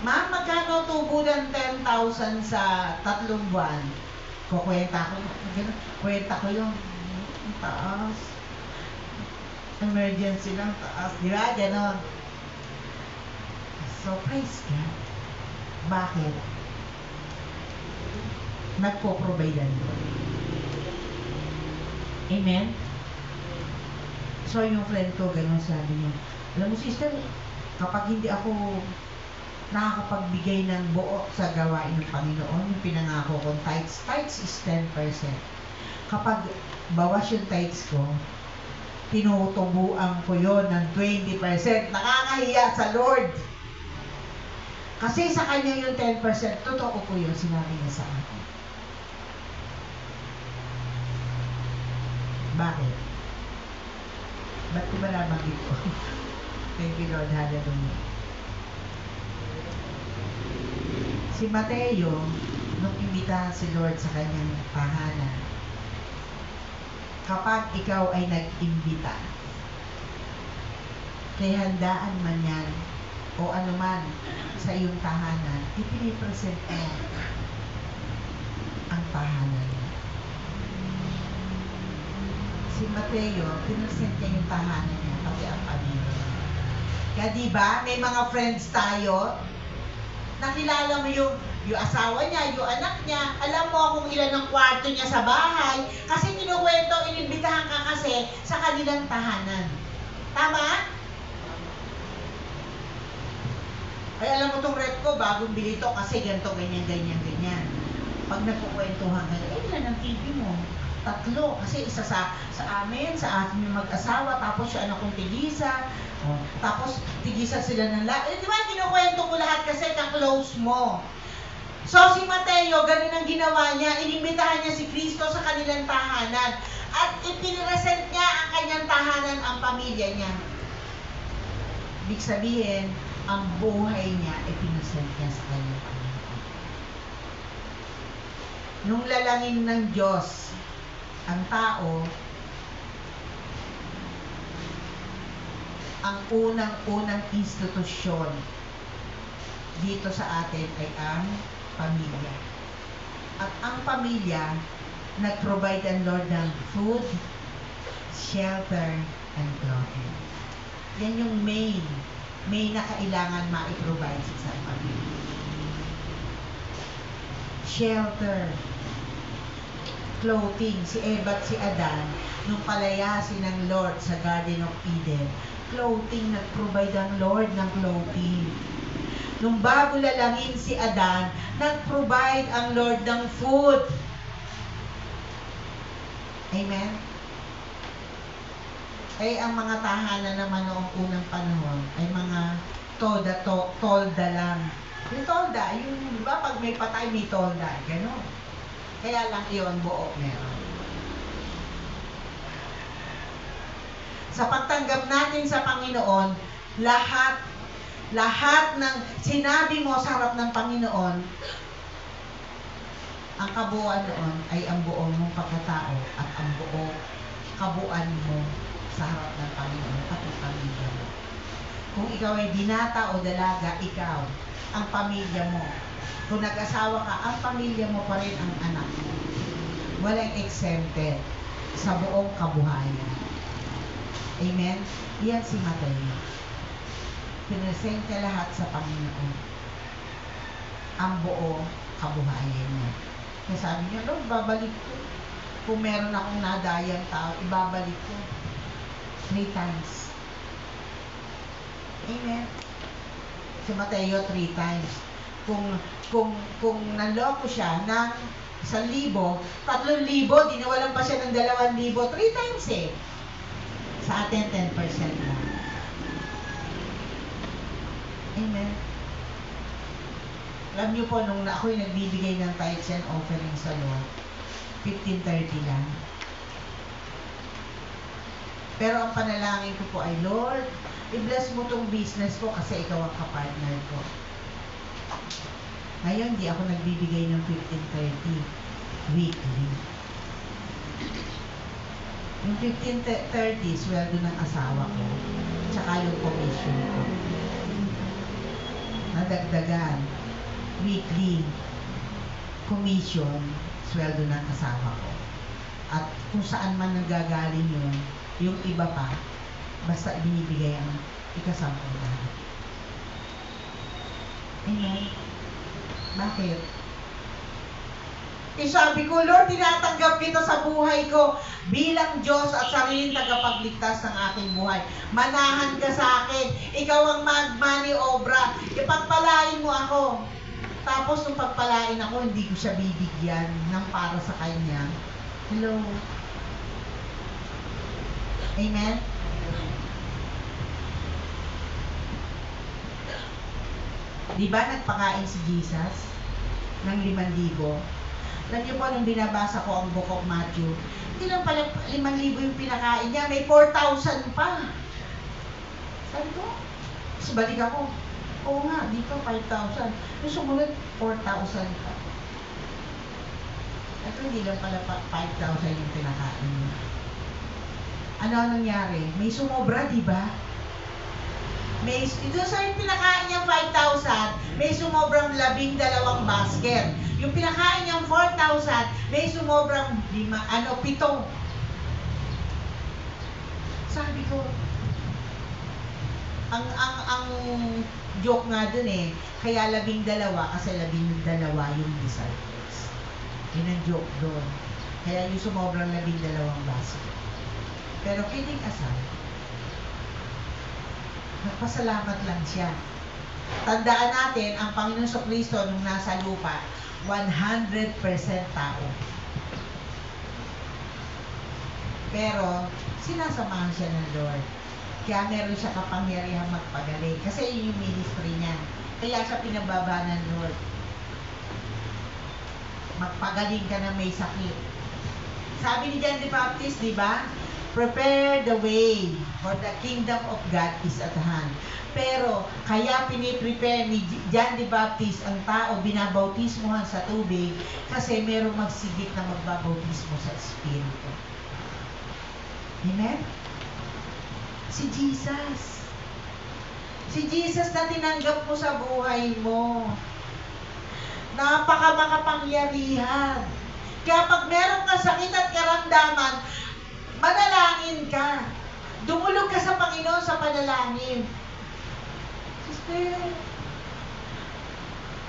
ma'am, magkano tubo ng 10,000 sa 3 buwan? Kukwenta ko yung taas. Emergency lang, taas. Di ba? Ganon. So, praise God. Bakit? Nagpo-provide ang Lord. Amen? So, yung friend ko, gano'n sabi niya, alam mo, sister, kapag hindi ako nakakapagbigay ng buo sa gawain ng Panginoon, yung pinangako kong tithes is 10%. Kapag bawas yung tithes ko, tinutubuan ko yon ng 20%. Nakakahiya sa Lord. Kasi sa kanya yung 10%, totoo po yun, sinabi niya sa akin. Bakit? Ba't ko ba nabanggit ko? Thank you, Lord. Hallelujah. Si Mateo, nung imbitahan si Lord sa kanyang tahanan, kapag ikaw ay nag-imbita, kay handaan man yan, o anuman sa iyong tahanan, ipinipresent mo ang tahanan. Si Mateo, pinresent niya yung tahanan niya, pati ang pamilya. Kaya diba, may mga friends tayo, nakilala mo yung asawa niya, yung anak niya, alam mo kung ilan ang kwarto niya sa bahay, kasi kinukwento, inimbitahan ka kasi sa kanilang tahanan. Tama? Ay, alam mo itong rep ko, bagong bili ito kasi ganito, ganyan. Pag nagkukwentuhan ka, ilan ang TV mo? 3, kasi isa sa amin, sa amin yung mag-asawa, tapos yung anak kong tigisa, tapos tigisa sila ng di ba, kinukwento ko lahat kasi ka-close mo. So, si Mateo, ganun ang ginawa niya, inimbitahan niya si Kristo sa kanilang tahanan, at ipiniresent niya ang kanyang tahanan, ang pamilya niya. Ibig sabihin, ang buhay niya, ipiniresent niya sa kanyang pamilya. Nung lalangin ng Diyos, ang tao, ang unang-unang institusyon dito sa atin ay ang pamilya. At ang pamilya, nag-provide ang Lord ng food, shelter, and clothing. Yan yung main may nakailangan ma-provide sa isang pamilya. Shelter, clothing. Si Eva at si Adan, nung palayasin ng Lord sa Garden of Eden, clothing, nag-provide ang Lord ng clothing. Nung bago lalangin si Adan, nag-provide ang Lord ng food. Amen? Ay ang mga tahanan naman noong unang panahon ay mga tolda lang. Yung tolda, yung, di ba, pag may patay, may tolda. Gano'n. Kaya lang iyon, buo meron. Sa pagtanggap natin sa Panginoon, lahat ng sinabi mo sa harap ng Panginoon, ang kabuuan noon ay ang buong mong pagkatao at ang buong kabuuan mo sa harap ng Panginoon at ang pamilya mo. Kung ikaw ay binata o dalaga, ikaw, ang pamilya mo. Kung nag-asawa ka, ang pamilya mo pa rin ang anak mo. Walang exempted sa buong kabuhayan. Amen? Iyan si Mateo. Pinesent niya lahat sa Panginoon. Ang buong kabuhayan niya. Kaya sabi niya, Lord, babalik ko. Kung meron akong nadayang tao, ibabalik ko. 3 times. Amen? Si Mateo 3 times. Kung naloko siya ng 1,000, 3,000, dinawalan pa siya ng 2,000, 3 times eh. Sa atin, 10% lang. Amen. Alam niyo po, nung ako'y nagbibigay ng tithes and offering sa Lord, 15:30 lang. Pero ang panalangin ko po ay, Lord, i-bless mo tong business ko kasi ikaw ang kapartner ko. Ngayon, di ako nagbibigay ng 15:30 weekly. Yung 15:30, sweldo ng asawa ko, tsaka yung commission ko. Nadagdagan, weekly commission, sweldo ng asawa ko. At kung saan man nanggagaling yun, yung iba pa, basta binibigay ang ikasampung lahat. Amen. Bakit? Sabi ko, Lord, tinatanggap kita sa buhay ko bilang Diyos at sariling tagapagligtas ng aking buhay. Manahan ka sa akin. Ikaw ang magmani obra. Ipagpalain mo ako. Tapos nung pagpalain ako, hindi ko siya bibigyan ng para sa kanya. Hello? Amen? Di ba nagpakain si Jesus ng 5,000? Alam niyo po, nung binabasa ko ang Book of Matthew, hindi lang pala 5,000 yung pinakain niya, may 4,000 pa. Sabi ko, tapos balik ako, oo nga, dito 5,000. Yung sumunod, 4,000 pa. Ito hindi lang pala 5,000 yung pinakain niya. Ano ang nangyari? May sumobra, di ba? Ito sa yung pinakain niyang 5,000, may sumobrang 12 basket. Yung pinakain niyang 4,000, may sumobrang 7. Sabi ko, ang joke nga dun eh, kaya 12 kasi 12 yung disciples. Yun ang joke dun. Kaya yung sumobrang 12 basket. Pero kidding aside, nagpasalamat lang siya. Tandaan natin, ang Panginoon Kristo nung nasa lupa, 100% tao. Pero, sinasamahan siya ng Lord. Kaya meron siya kapangyarihang magpagaling. Kasi yun yung ministry niya. Kaya siya pinababa ng Lord. Magpagaling ka na may sakit. Sabi ni John the Baptist, di ba? Prepare the way, for the kingdom of God is at hand. Pero, kaya piniprepare ni John the Baptist ang tao, binabautismohan sa tubig, kasi merong magsigit na magbabautismo sa Espiritu. Amen? Si Jesus. Si Jesus na tinanggap mo sa buhay mo. Napaka-makapangyarihan. Kaya pag meron ka sakit at karamdaman, manalangin ka. Dumulog ka sa Panginoon sa panalangin. Sister,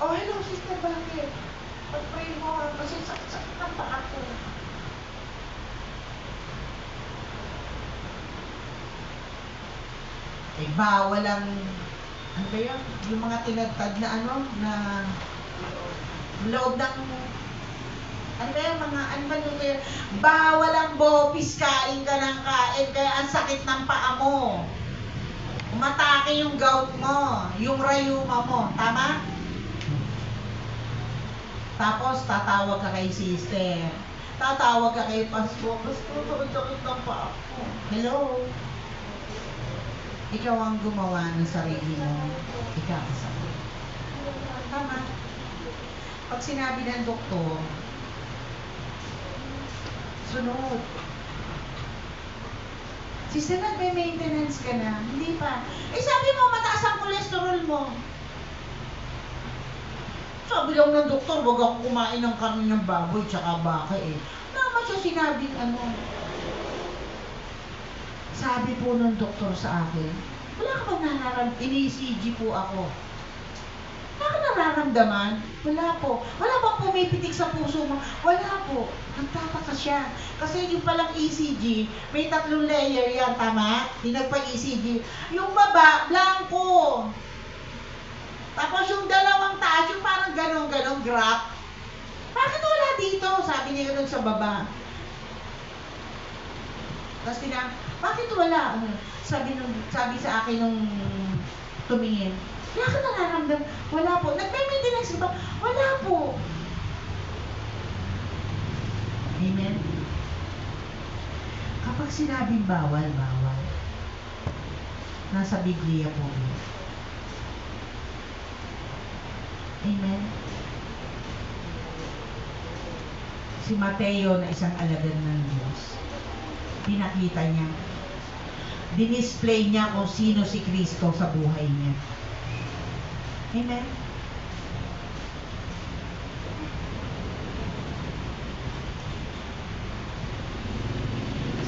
oh hello sister, bakit? Pag-pray mo kasi sakit-sakit ang paa ko. Eh, bawal ang, ano ba yun? Yung mga tinagtad na ano, na loob ng, ano ba yun, mga, ano ba yun? Bawal ang bopis, kain ka ng kain, kaya ang sakit ng paa mo. Umatake yung gout mo, yung rayuma mo, tama? Tapos, tatawag ka kay sister. Tatawag ka kay pastor. Pastor, sakit ng paa ko. Hello? Ikaw ang gumawa ng sarili mo. Ikakasakit. Tama. Pag sinabi ng doktor, sunod. Sister, nagme-maintenance ka na? Hindi pa. Eh sabi mo, mataas ang cholesterol mo. Sabi lang ng doktor, wag akong kumain ng karne ng baboy tsaka baka eh. Naman siya sinabing ano. Sabi po ng doktor sa akin, wala ka bang nararamdaman? Ini-ECG po ako. Wala ka nararamdaman? Wala po. Wala bang pumipitik sa puso mo? Wala po. Nagtataka siya. Kasi yung palang ECG, may 3 layer yan, tama? Pinagpa-ECG. Yung baba, blanco. Tapos yung dalawang taas, yung parang ganong-ganong graph. Bakit wala dito? Sabi niya ganun sa baba. Tapos bakit wala? Sabi sa akin nung tumingin, wala ka nararamdam? Wala po. Nagme-maintenance ba? Wala po. Amen? Kapag sinabing bawal, bawal. Nasa Biblia po yun. Amen? Si Mateo na isang alagad ng Diyos, pinakita niya, dinisplay niya kung sino si Kristo sa buhay niya. Amen?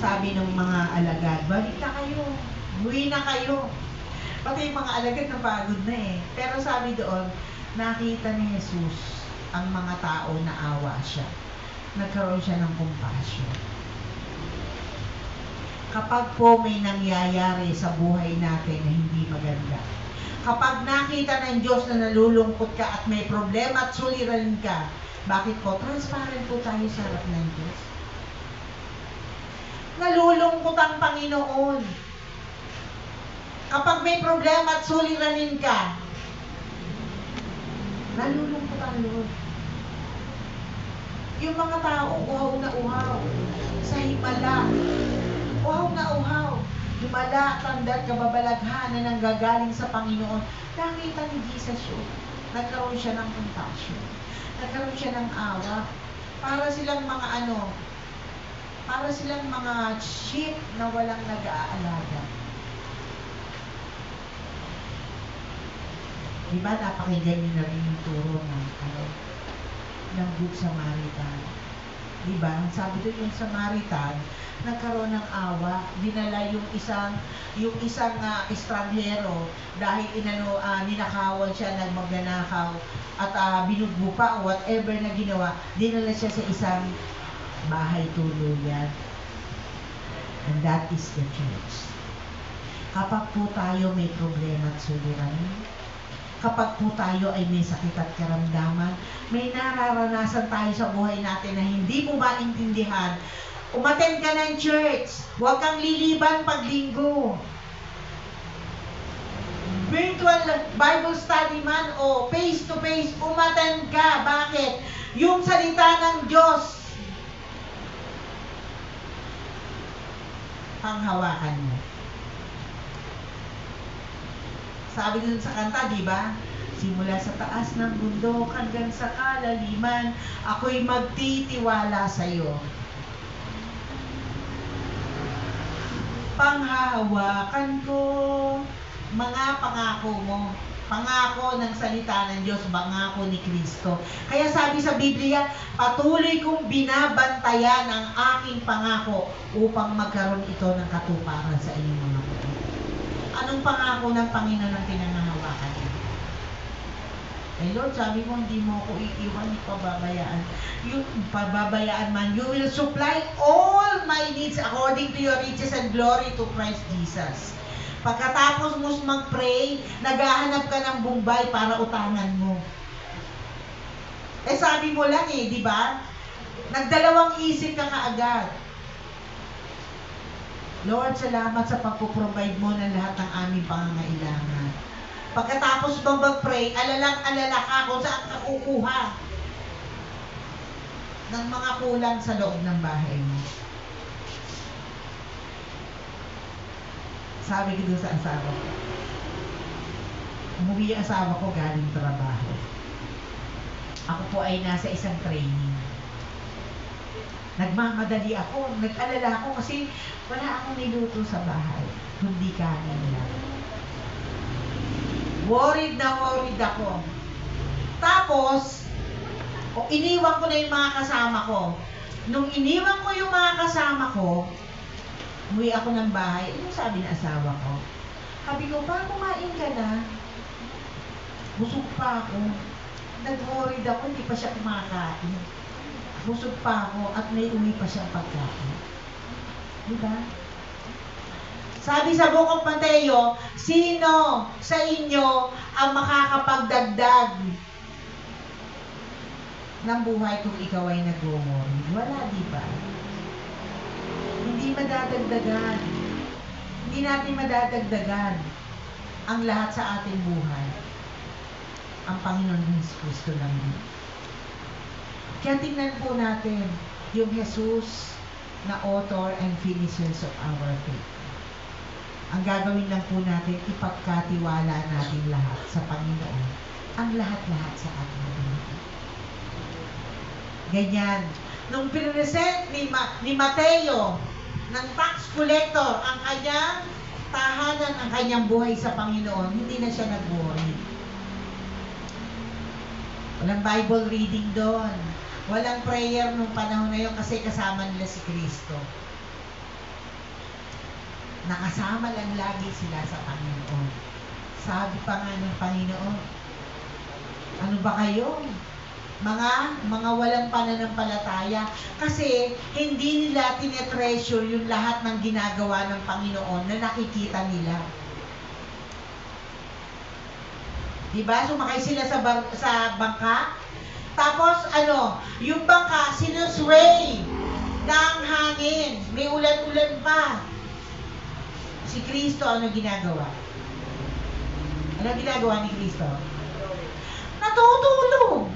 Sabi ng mga alagad, balik na kayo, buwi na kayo. Pati yung mga alagad napagod na eh. Pero sabi doon, nakita ni Jesus ang mga tao na awa siya. Nagkaroon siya ng compassion. Kapag po may nangyayari sa buhay natin na hindi maganda, kapag nakita ng Diyos na nalulungkot ka at may problema at suliranin ka, bakit po? Transparent po tayo sa harap ng Diyos. Nalulungkot ang Panginoon. Kapag may problema at suliranin ka, nalulungkot ang Lord. Yung mga tao, uhaw na uhaw sa himala. Uhaw na uhaw. Himala, tanda, kababalaghan na nanggagaling sa Panginoon. Nakita ni Jesus yun. Nagkaroon siya ng compassion. Nagkaroon siya ng awa. Para silang mga sheep na walang nag-aalaga. Diba, napakinggan niyo na rin yung turo ng Good Samaritan. Diba? Sabi doon yung Samaritan, nagkaroon ng awa, dinala yung isang estranghero dahil ninakawan siya, nagmagnanakaw at binugbo pa o whatever na ginawa, dinala siya sa isang bahay tuluyan. And that is the church. Kapag po tayo may problema at suliranin, kapag po tayo ay may sakit at karamdaman, may nararanasan tayo sa buhay natin na hindi mo maintindihan, umattend ka ng church. Huwag kang liliban pag linggo. Virtual Bible study man o face-to-face, umattend ka. Bakit? Yung salita ng Diyos, panghawakan mo. Sabi dun sa kanta, di ba? Simula sa taas ng bundok hanggang sa kalaliman, ako'y magtitiwala sa iyo. Panghahawakan ko mga pangako mo. Pangako ng salita ng Diyos, pangako ni Kristo. Kaya sabi sa Biblia, patuloy kong binabantayan ang aking pangako upang magkaroon ito ng katuparan sa inyong mga buhay. Anong pangako ng Panginoon ang pinangahawakan? Eh Lord, sabi mo, hindi mo ako iiwan, pababayaan. Yung pababayaan man, you will supply all my needs according to your riches and glory to Christ Jesus. Pagkatapos mo mag-pray, naghahanap ka ng Bombay para utangan mo. Eh sabi mo lang eh, di ba? Nagdalawang isip ka kaagad. Lord, salamat sa pagpo-provide mo ng lahat ng aming pangangailangan. Pagkatapos bang mag-pray, alalang-alala ka kung saan ka kukuha ng mga kulang sa loob ng bahay mo. Sabi ko doon sa asawa ko, umuwi yung asawa ko galing trabaho. Ako po ay nasa isang training. Nagmamadali ako, nag-alala ako kasi wala akong niluto sa bahay, kundi kanin lang. Worried na worried ako. Tapos, iniwan ko na yung mga kasama ko. Nung iniwan ko yung mga kasama ko, umuwi ako ng bahay, ano sabi ng asawa ko? Sabi ko, pa, kumain ka na? Busog pa ako. Nag-worried ako, hindi pa siya kumakain. Busog pa ako at may uwi pa siyang pagkain. Diba? Sabi sa Book of Mateo, sino sa inyo ang makakapagdagdag ng buhay kung ikaw ay nag-worry? Wala, di ba? Hindi madadagdagan. Hindi natin madadagdagan ang lahat sa ating buhay. Ang Panginoon Kristo lang din. Kaya tingnan po natin yung Jesus na author and finishers of our faith. Ang gagawin lang po natin, ipagkatiwala natin lahat sa Panginoon. Ang lahat-lahat sa ating buhay. Ganyan. Nung pinresent ni Mateo ng tax collector ang kanyang tahanan, ang kanyang buhay sa Panginoon, hindi na siya nag-worry. Walang Bible reading doon. Walang prayer nung panahon na yun kasi kasama nila si Kristo. Nakasama lang lagi sila sa Panginoon. Sabi pa nga ng Panginoon, ano ba kayo? Mga walang pananampalataya. Kasi hindi nila tinetreasure yung lahat ng ginagawa ng Panginoon na nakikita nila. Diba? Sumakay sila sa bangka. Tapos, yung bangka, sinusway ng hangin. May ulan-ulan pa. Si Kristo, ano ginagawa? Ano ginagawa ni Kristo? Natutulog.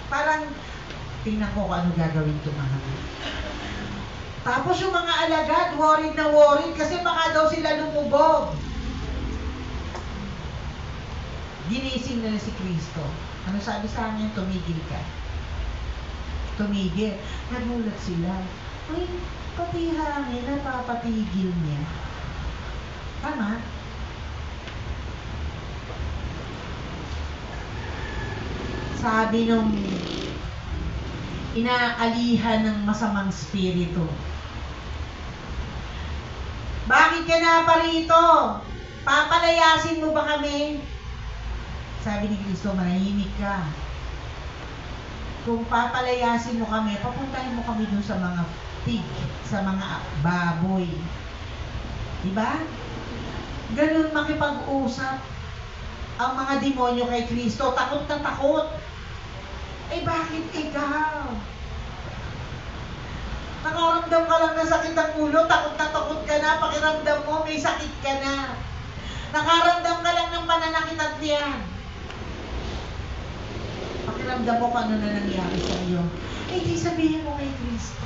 Parang, tingnan ko kung ano gagawin ito mga. Tapos yung mga alagad, worried na worried kasi baka daw sila lumubog. Ginising nila si Kristo. Ano sabi sa amin? Tumigil ka. Tumigil. Nagulat sila. Ay, pati hangin, napapatigil niya. Tama? Sabi nung inaalihan ng masamang spirito, bakit ka na pa rito? Papalayasin mo ba kami? Sabi ni Kristo, manahimik ka. Kung papalayasin mo kami, papuntahin mo kami dun sa mga pig, sa mga baboy. Diba? Ganun makipag-usap ang mga demonyo kay Kristo. Takot na takot. Eh bakit ikaw? Nakaramdam ka lang ng sakit ng ulo, takot na takot ka na, pakiramdam mo, may sakit ka na. Nakaramdam ka lang ng pananakit at tiyan. Pakiramdam mo kung ano na nangyari sa iyo. Eh, di sabihin mo kay Kristo.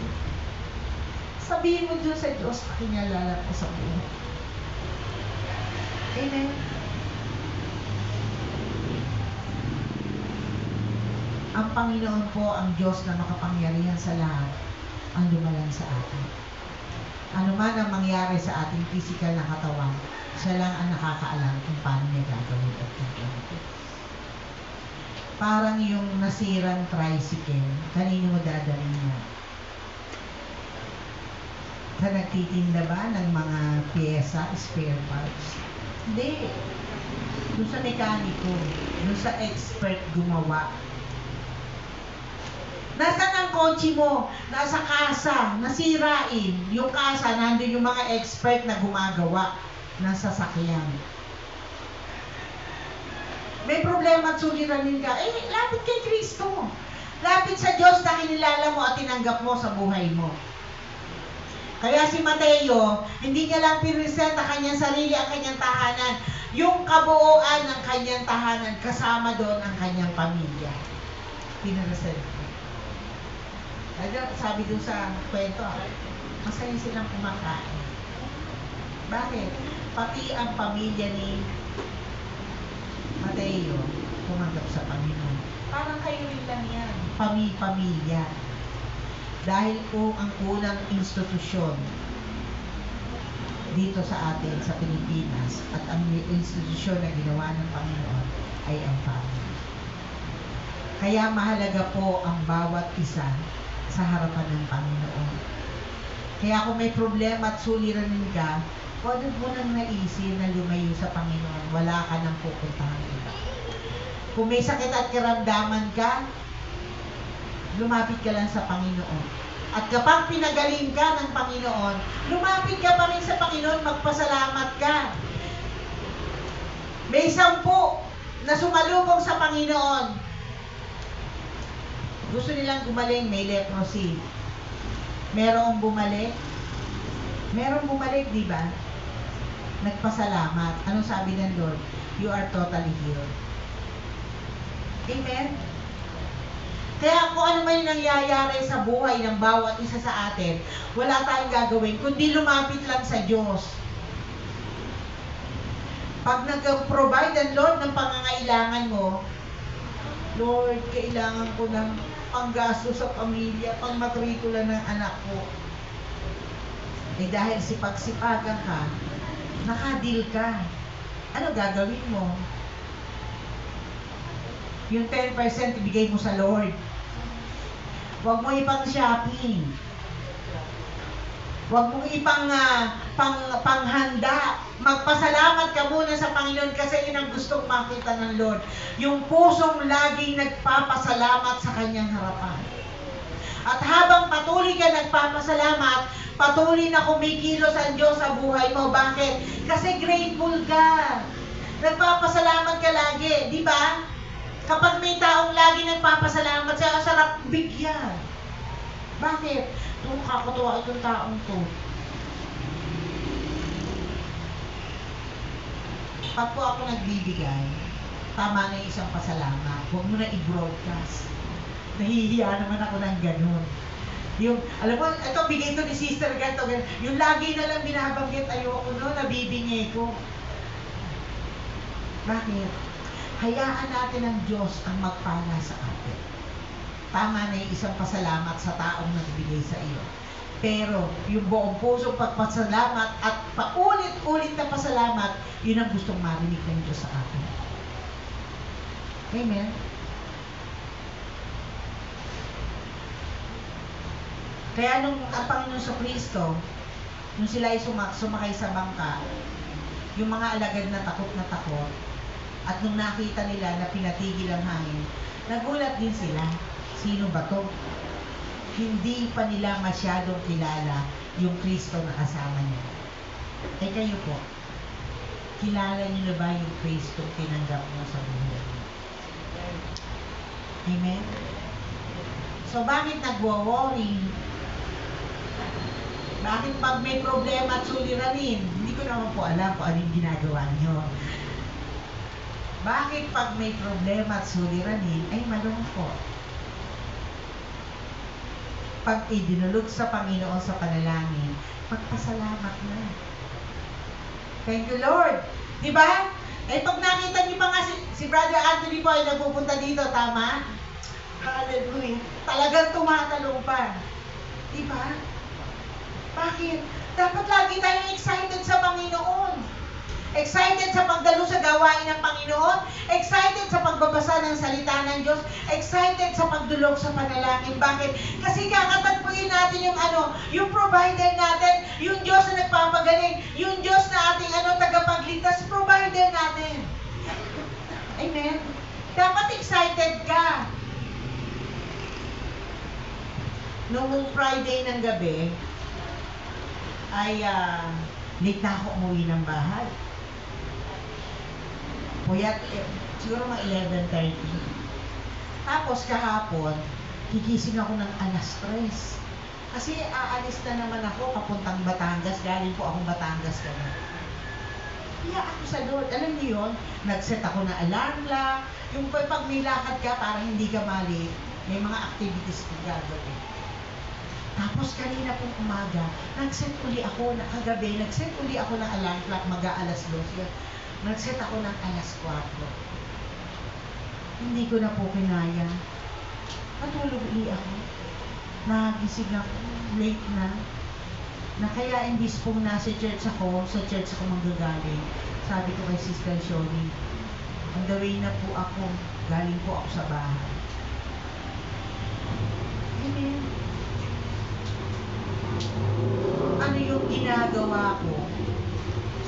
Sabihin mo dun sa Diyos na kinalala ko sa buhay. Amen. Ang Panginoon po ang Diyos na makapangyarihan sa lahat ang lumalang sa atin. Ano man ang mangyari sa ating physical na katawan, siya lang ang nakakaalam kung paano niya gagawin at gagawin. Parang yung nasirang tricycle, kanino mo dadalhin niya? Sa nagtitinda ba ng mga pyesa, spare parts? Hindi. Doon sa mekaniko, doon sa expert gumawa. Nasaan ang kotse mo? Nasa kasa, nasirain. Yung kasa, nandun yung mga expert na gumagawa ng sasakyan. May problema at suliranin ka, lapit kay Kristo. Lapit sa Diyos na kinilala mo at tinanggap mo sa buhay mo. Kaya si Mateo, hindi niya lang pinresent ang kanyang sarili, ang kanyang tahanan. Yung kabuuan ng kanyang tahanan, kasama doon ang kanyang pamilya. Pinresent ko. Sabi doon sa kwento, masaya silang kumakain. Bakit? Pati ang pamilya ni Mateo tumanggap sa Panginoon. Parang kayo rin lang yan. Pamilya. Dahil po ang unang institusyon dito sa atin, sa Pilipinas, at ang institusyon na ginawa ng Panginoon ay ang pamilya. Kaya mahalaga po ang bawat isa sa harapan ng Panginoon. Kaya kung may problema at suliranin ka, huwag mo nang naisip na lumayo sa Panginoon. Wala ka nang pupuntahan iba. Kung may sakit at karamdaman ka, lumapit ka lang sa Panginoon. At kapag pinagaling ka ng Panginoon, lumapit ka pa rin sa Panginoon, magpasalamat ka. May 10 na sumalubong sa Panginoon. Gusto nilang gumaling, may leprosy. Merong bumalik? Merong bumalik, di ba? Nagpasalamat. Anong sabi ng Lord? You are totally healed. Amen? Kaya kung ano man yung nangyayari sa buhay ng bawat isa sa atin, wala tayong gagawin, kundi lumapit lang sa Diyos. Pag nag-provide ang Lord ng pangangailangan mo, Lord, kailangan ko ng panggasto sa pamilya, pangmatrikula ng anak ko. Dahil sipag-sipagan ka, nakadil ka. Ano gagawin mo? Yung 10% ibigay mo sa Lord. Huwag mo ipang-shopping. Huwag mo panghanda. Magpasalamat ka muna sa Panginoon kasi yun ang gustong makita ng Lord. Yung pusong laging nagpapasalamat sa kanyang harapan. At habang patuloy ka nagpapasalamat, patuloy na kumikilos ang Diyos sa buhay mo. Bakit? Kasi grateful ka. Nagpapasalamat ka lagi. Di ba? Kapag may taong lagi nagpapasalamat sa'yo, sarap bigyan. Bakit? Kakatuwa itong taong to. Pag po ako nagbibigay, tama na yung isang pasalamat. Huwag mo na i-broadcast. Nahihiya naman ako ng ganun. Yung, alam mo, ito, bigay ito ni sister, ganito. Yung lagi na lang binabanggit, ayoko no, nabibingay ko. Bakit? Hayaan natin ang Diyos ang magpala sa atin. Tama na yung isang pasalamat sa taong nagbigay sa iyo. Pero, yung buong pusong pagpasalamat at paulit-ulit na pasalamat, yun ang gustong marinig ng Diyos sa atin. Amen? Kaya nung ang Panginoon sa Kristo, nung sila ay sumakay sa bangka, yung mga alagad na takot, at nung nakita nila na pinatigil ang hangin, nagulat din sila. Sino ba to? Hindi pa nila masyadong kilala yung Kristo na kasama niya. Eh kayo po, kilala niyo na ba yung Kristo tinanggap mo sa buhay? Amen? So bakit nagwo-worry? Bakit pag may problema at suliranin? Hindi ko naman po alam kung ano yung ginagawa niyo. Bakit pag may problema at suliranin ay malungkot? Pag idinulog sa Panginoon sa panalangin, magpasalamat na. Thank you, Lord. Diba? Eh pag nakita niyo pa nga si Brother Anthony po ay nagpupunta dito, tama? Hallelujah. Talagang tumatalong pa. Diba? Bakit? Dapat lagi tayong excited sa Panginoon. Excited sa pagdalo sa gawain ng Panginoon. Excited sa pagbabasa ng salita ng Diyos. Excited sa pagdulog sa panalangin. Bakit? Kasi kakatagpuin natin yung provider natin, yung Diyos na nagpapagaling, yung Diyos na ating tagapagligtas, provider natin. Amen? Dapat excited ka. Noong Friday ng gabi, ay late na ako umuwi ng bahay. Puyat, siguro mga 11:30. Tapos kahapon, gigising ako ng alas 3. Kasi aalis na naman ako papuntang Batangas. Galing po akong Batangas kami. Kaya ako sa Lord, alam niyo yun, nag-set ako na alarm clock. Yung pag may lakad ka, para hindi ka mali, may mga activities kong gagawin. Tapos kanina pong umaga, nag-set uli ako, kagabi, nag-set uli ako ng alarm clock, mag-aalas 12. Nag-set ako ng alas 4. Hindi ko na po kinaya. Natulog uli ako. Nagising ako, late na. Na kaya imbis pong nasa church ako, sa church ako manggagaling, sabi ko kay Sister Shoni, on the way na po ako, galing po ako sa bahay. Amen. Ano yung ginagawa ko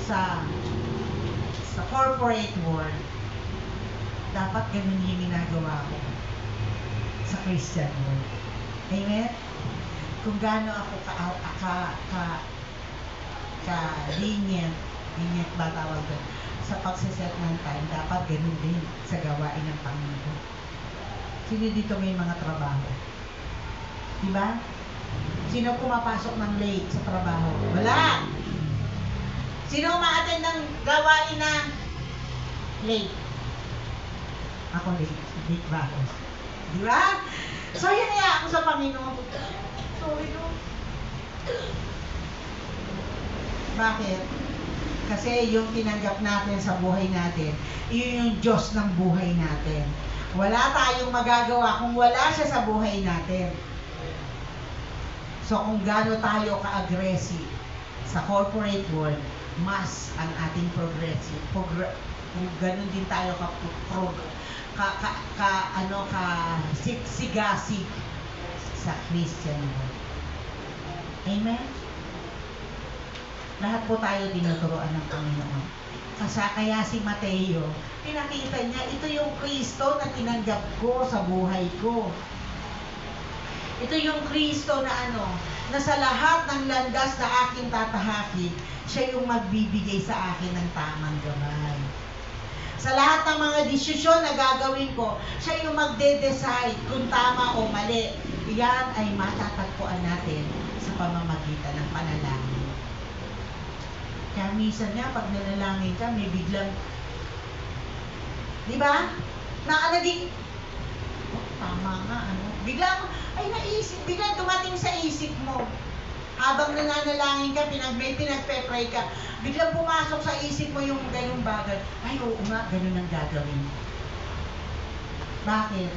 sa corporate world, dapat ganun yung ginagawa ko sa Christian world. Amen? Kung gaano ako lenient ba tawag doon, sa pagsiset ng time, dapat ganun din sa gawain ng Panginoon. Sino dito may mga trabaho? Diba? Sino pumapasok ng late sa trabaho? Wala! Sino ma-attend ng gawain na late? Ako late. Late ba ako? Diba? So, yan nga ako sa Panginoon. Sorry, no? Bakit? Kasi yung tinanggap natin sa buhay natin, yun yung Diyos ng buhay natin. Wala tayong magagawa kung wala siya sa buhay natin. So, kung gaano tayo ka-aggressive sa corporate world, mas ang ating kung ganun din tayo sigasig sa Christian world. Amen? Lahat po tayo tinuturuan ng Panginoon. Kaya si Mateo, pinakita niya, ito yung Kristo na tinanggap ko sa buhay ko. Ito yung Kristo na na sa lahat ng landas na aking tatahakin, siya yung magbibigay sa akin ng tamang gabay. Sa lahat ng mga desisyon na gagawin ko, siya yung magde-decide kung tama o mali. Yan ay matatagpuan natin sa pamamagitan ng panalangin. Kaya minsan nga, pag nanalangin ka, may biglang, di ba? Tama nga, biglang dumating sa isip mo. Habang nananalangin ka, may pinagpe-pray ka, biglang pumasok sa isip mo yung ganung bagay. Ay, oo nga, ganun ang gagawin. Bakit?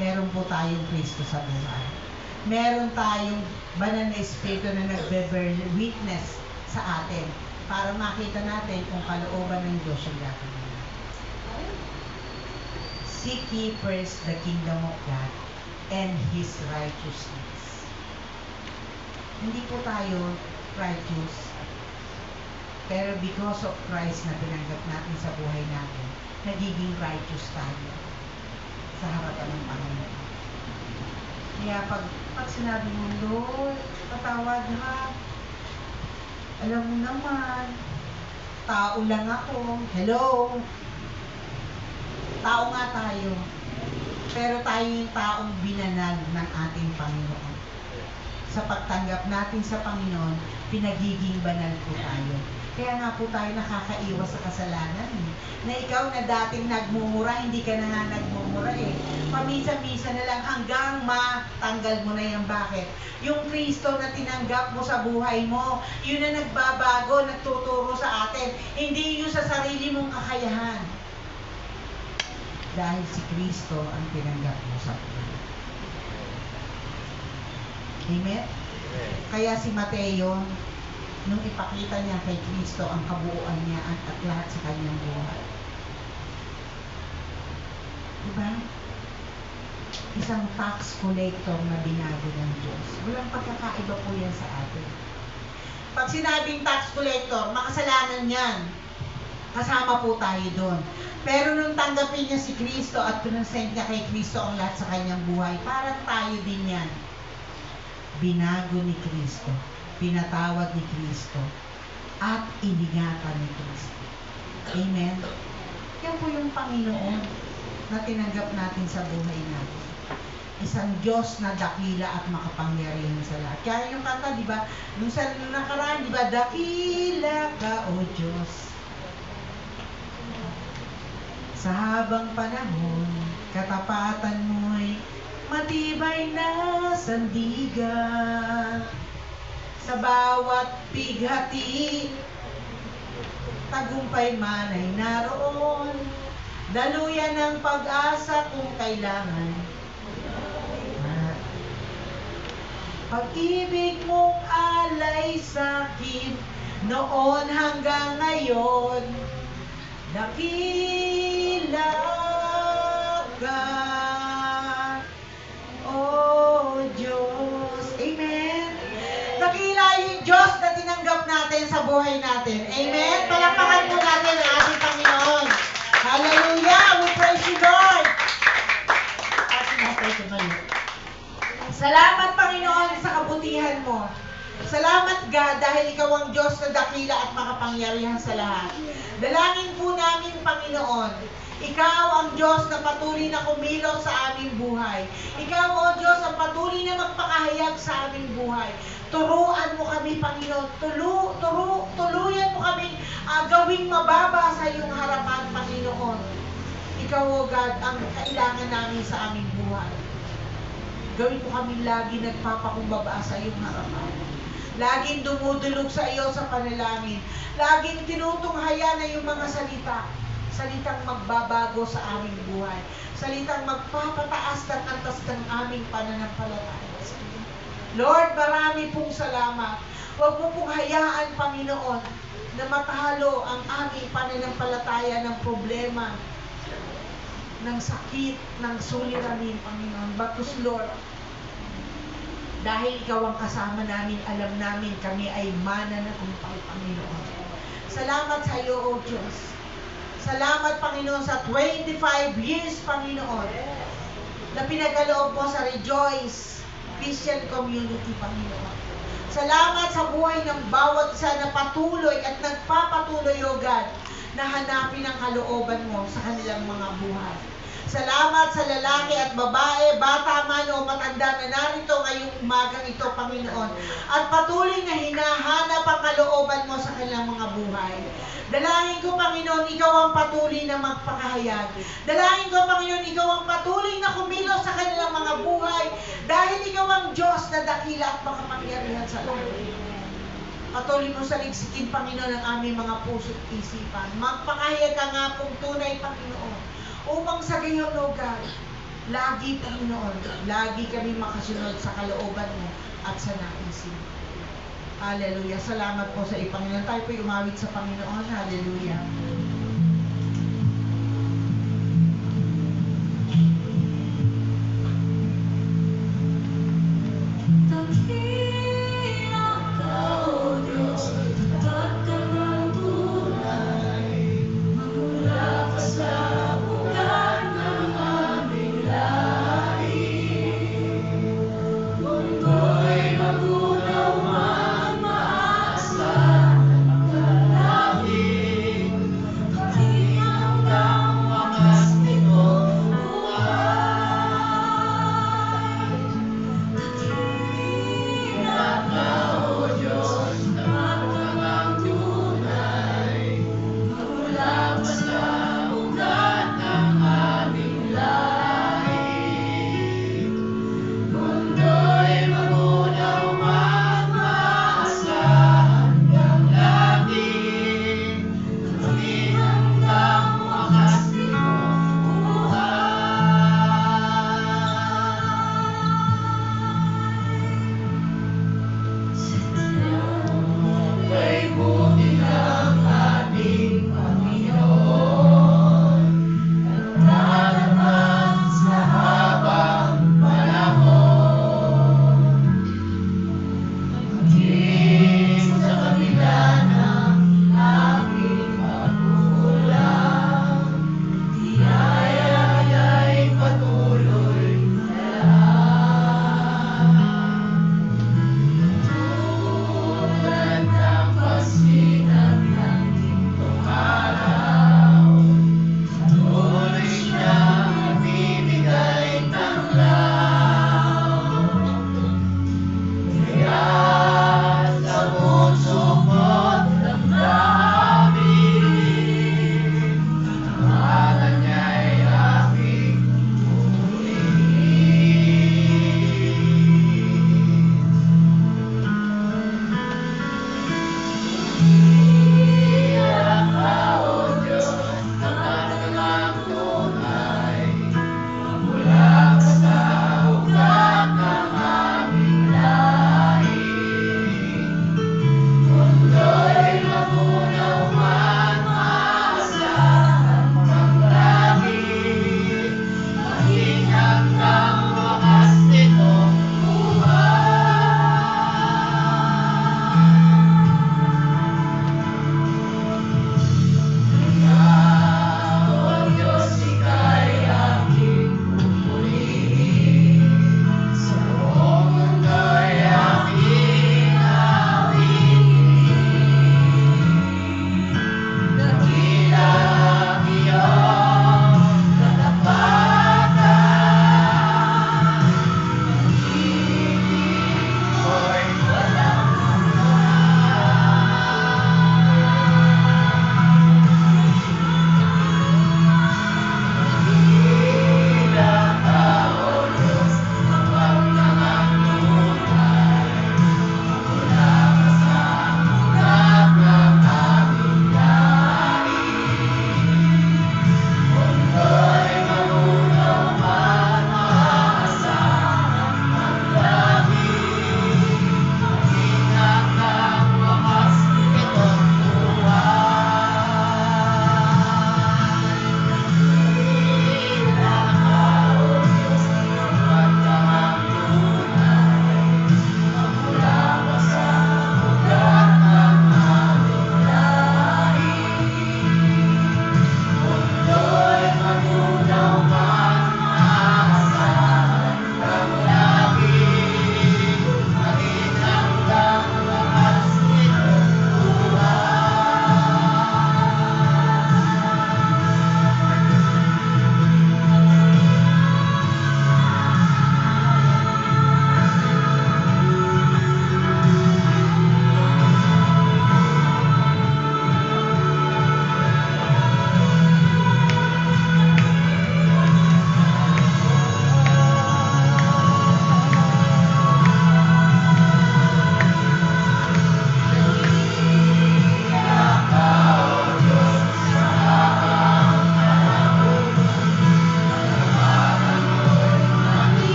Meron po tayong Kristo sa buhay. Meron tayong banal na Espiritu na nagbe-bear witness sa atin para makita natin kung kalooban ng Diyos yung gagawin. Seek ye first the kingdom of God and His righteousness. Hindi po tayo righteous, pero because of Christ na pinanggap natin sa buhay natin, nagiging righteous tayo sa harapan ng Panginoon. Kaya pag sinabi mo, Lord, patawad ha, alam mo naman, tao lang ako, hello, tao nga tayo, pero tayo yung taong binanal ng ating Panginoon. Sa pagtanggap natin sa Panginoon, pinagiging banal po tayo. Kaya nga po tayo nakakaiwas sa kasalanan. Na ikaw na dating nagmumura, hindi ka na nga nagmumura eh. Paminsan-minsan na lang hanggang matanggal mo na yan. Bakit? Yung Kristo na tinanggap mo sa buhay mo, yun na nagbabago, nagtuturo sa atin. Hindi yun sa sarili mong kakayahan. Dahil si Kristo ang tinanggap mo sa buhay. Amen? Kaya si Mateo, nung ipakita niya kay Kristo ang kabuuan niya at lahat sa kanyang buhay. Diba? Isang tax collector na binago ng Diyos. Walang pagkakaiba po yan sa atin. Pag sinabing tax collector, makasalanan yan. Kasama po tayo doon. Pero nung tanggapin niya si Kristo at pinasend niya kay Kristo ang lahat sa kanyang buhay, parang tayo din yan. Binago ni Kristo, pinatawad ni Kristo, at iningatan ni Kristo. Amen? Yan po yung Panginoon na tinanggap natin sa buhay natin. Isang Diyos na dakila at makapangyarihan sa lahat. Kaya yung kanta, di ba? Nung sa nakaraan, di ba? Dakila ka, O Diyos. Sa habang panahon, katapatan mo'y matibay na sandigan. Sa bawat bighati, tagumpay man ay naroon. Daluyan ng pag-asa kung kailangan. Pag-ibig mong alay sa'kin noon hanggang ngayon, dakila ka, O Diyos. Amen? Dakila yung Diyos na tinanggap natin sa buhay natin. Amen? Palakpakan po natin ang ating Panginoon. Hallelujah! We praise you, Lord! Salamat, Panginoon, sa kabutihan mo. Salamat, God, dahil ikaw ang Diyos na dakila at makapangyarihan sa lahat. Dalangin po namin, Panginoon, ikaw ang Diyos na patuloy na kumilos sa aming buhay. Ikaw, O Diyos, ang patuloy na magpakahayag sa aming buhay. Turuan mo kami, Panginoon. Tuluyan mo kami gawing mababa sa iyong harapan, Panginoon. Ikaw, O God, ang kailangan namin sa aming buhay. Gawin mo kami lagi nagpapakumbaba sa iyong harapan. Laging dumudulog sa iyo sa panalangin. Laging tinutunghaya na yung mga salita. Salitang magbabago sa aming buhay. Salitang magpapataas ng antas ng aming pananampalataya sa iyo. Lord, marami pong salamat. Huwag mo pong hayaan, Panginoon, na matalo ang aming pananampalataya ng problema, ng sakit, ng suliranin, Panginoon. Batus, Lord, dahil ikaw ang kasama namin, alam namin kami ay mananagumpay, Panginoon. Salamat sa iyo, O Diyos. Salamat, Panginoon, sa 25 years, Panginoon, na pinagkaloob mo sa Rejoice Christian Community, Panginoon. Salamat sa buhay ng bawat isa na patuloy at nagpapatuloy, O God, na hanapin ang kalooban mo sa kanilang mga buhay. Salamat sa lalaki at babae, bata man o matanda na narito ngayong umagang ito, Panginoon. At patuloy na hinahanap ang kalooban mo sa kanilang mga buhay. Dalangin ko, Panginoon, ikaw ang patuloy na magpakahayag. Dalangin ko, Panginoon, ikaw ang patuloy na kumilos sa kanilang mga buhay dahil ikaw ang Diyos na dakila at makapangyarihan sa lahat. Patuloy mo saligsikin, Panginoon, ang aming mga puso't isipan. Magpakahayag ka nga pong tunay, Panginoon. Upang sa gayon, O God, lagi, Panginoon, lagi kami makasunod sa kalooban mo at sa naisin mo. Hallelujah. Salamat po sa Panginoon. Tayo po'y umawit sa Panginoon. Hallelujah.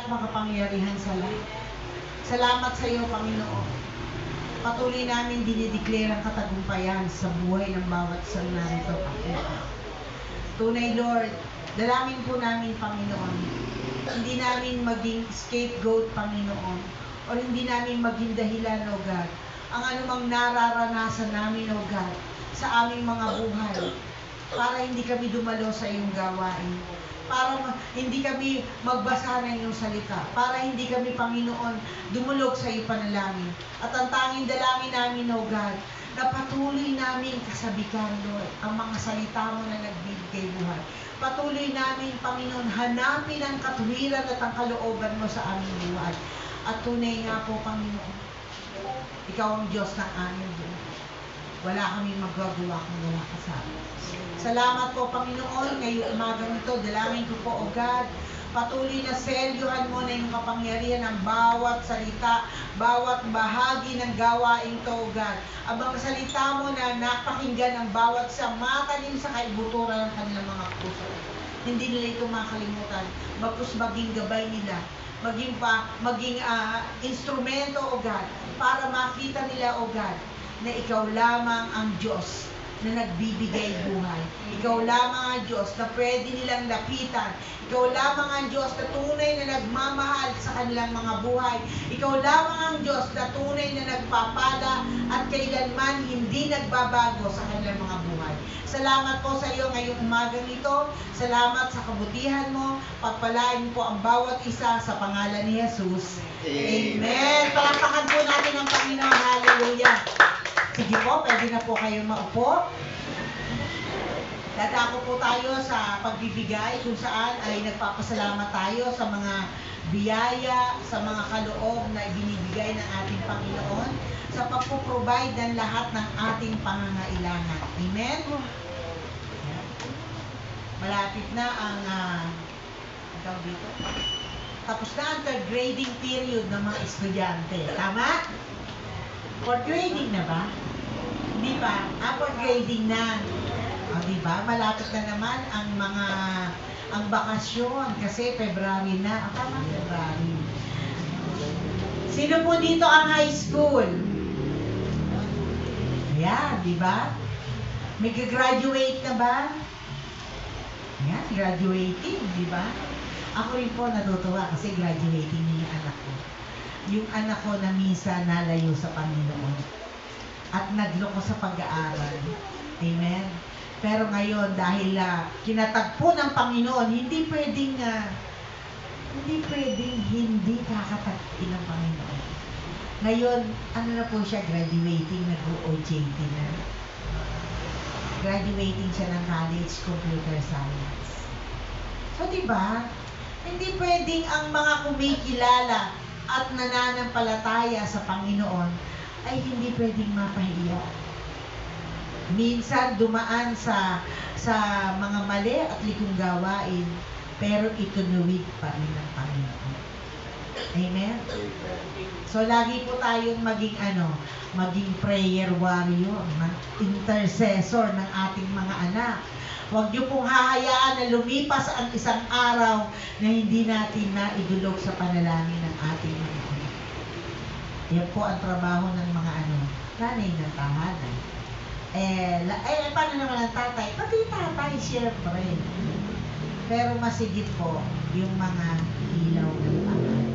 at makapangyarihan sa lahat. Salamat sa iyo, Panginoon. Patuloy namin dinideclare ang katagumpayan sa buhay ng bawat isa narito, Panginoon. Tunay, Lord, dalangin po namin, Panginoon, hindi namin maging scapegoat, Panginoon, o hindi namin maging dahilan, O God, ang anumang nararanasan namin, O God, sa aming mga buhay, para hindi kami dumalo sa iyong gawain, para hindi kami magbasa ng iyong salita, para hindi kami, Panginoon, dumulog sa iyong panalangin. At ang tanging dalangin namin, O God, na patuloy namin kasabikan, Lord, ang mga salita mo na nagbibigay buhay. Patuloy namin, Panginoon, hanapin ang katuwiran at ang kalooban mo sa aming buhay. At tunay nga po, Panginoon, ikaw ang Diyos ng aming buhay. Wala kami magagawa kung wala ka sa amin. Salamat po, Panginoon, ngayong umagang ito, dalangin ko po, O God, patuloy na selyuhan mo na yung kapangyarihan ng bawat salita, bawat bahagi ng gawain to, O God. Abang salita mo na napakinggan ng bawat sa matalim sa kaibuturan ng kanilang mga puso. Hindi nila ito makalimutan. Bagkus maging gabay nila, maging instrumento, O God, para makita nila, O God, na ikaw lamang ang Diyos na nagbibigay buhay. Ikaw lamang ang Diyos na pwede nilang lapitan. Ikaw lamang ang Diyos na tunay na nagmamahal sa kanilang mga buhay. Ikaw lamang ang Diyos na tunay na nagpapala at kailanman hindi nagbabago sa kanilang mga buhay. Salamat po sa iyo ngayong umagang ito. Salamat sa kabutihan mo. Pagpalain po ang bawat isa sa pangalan ni Jesus. Amen. Palakpakan po natin ang Panginoon. Hallelujah. Sige po, pwede na po kayo maupo. Dadako po tayo sa pagbibigay kung saan ay nagpapasalamat tayo sa mga biyaya, sa mga kaloob na binibigay ng ating Panginoon sa pagpo-provide ng lahat ng ating pangangailangan. Amen? Malapit na ang dito. Tapos na ang third grading period ng mga estudyante. Tama? Fourth grading na ba? Hindi pa. Fourth grading na. O, diba? Malapit na naman ang bakasyon kasi February na. Tama, February. Sino po dito ang high school? Ayan, diba? May graduate na ba? Ayan, graduating, diba? Ako rin po natutuwa kasi graduating niya yung anak ko. Yung anak ko na minsan nalayo sa Panginoon at nagloko sa pag-aaral. Amen? Pero ngayon, dahil kinatagpo ng Panginoon, hindi pwedeng hindi kakatagpin ng Panginoon. Ngayon, ano na po siya, graduating, nag-OJT na. Graduating siya ng college, computer science. So, diba, hindi pwedeng ang mga kumikilala at nananampalataya sa Panginoon ay hindi pwedeng mapahiya. Minsan dumaan sa mga mali at likong gawain, pero itunuwid pa rin ng Panginoon. Amen? So lagi po tayong maging prayer warrior, intercessor ng ating mga anak. Huwag niyo pong hahayaan na lumipas ang isang araw na hindi natin naidulog sa panalangin ng ating mga anak. Yan po ang trabaho ng mga nanay ng tahanan. Paano naman ang tatay? Pati tatay, siyempre. Pero masigit po yung mga ilaw ng tahanan.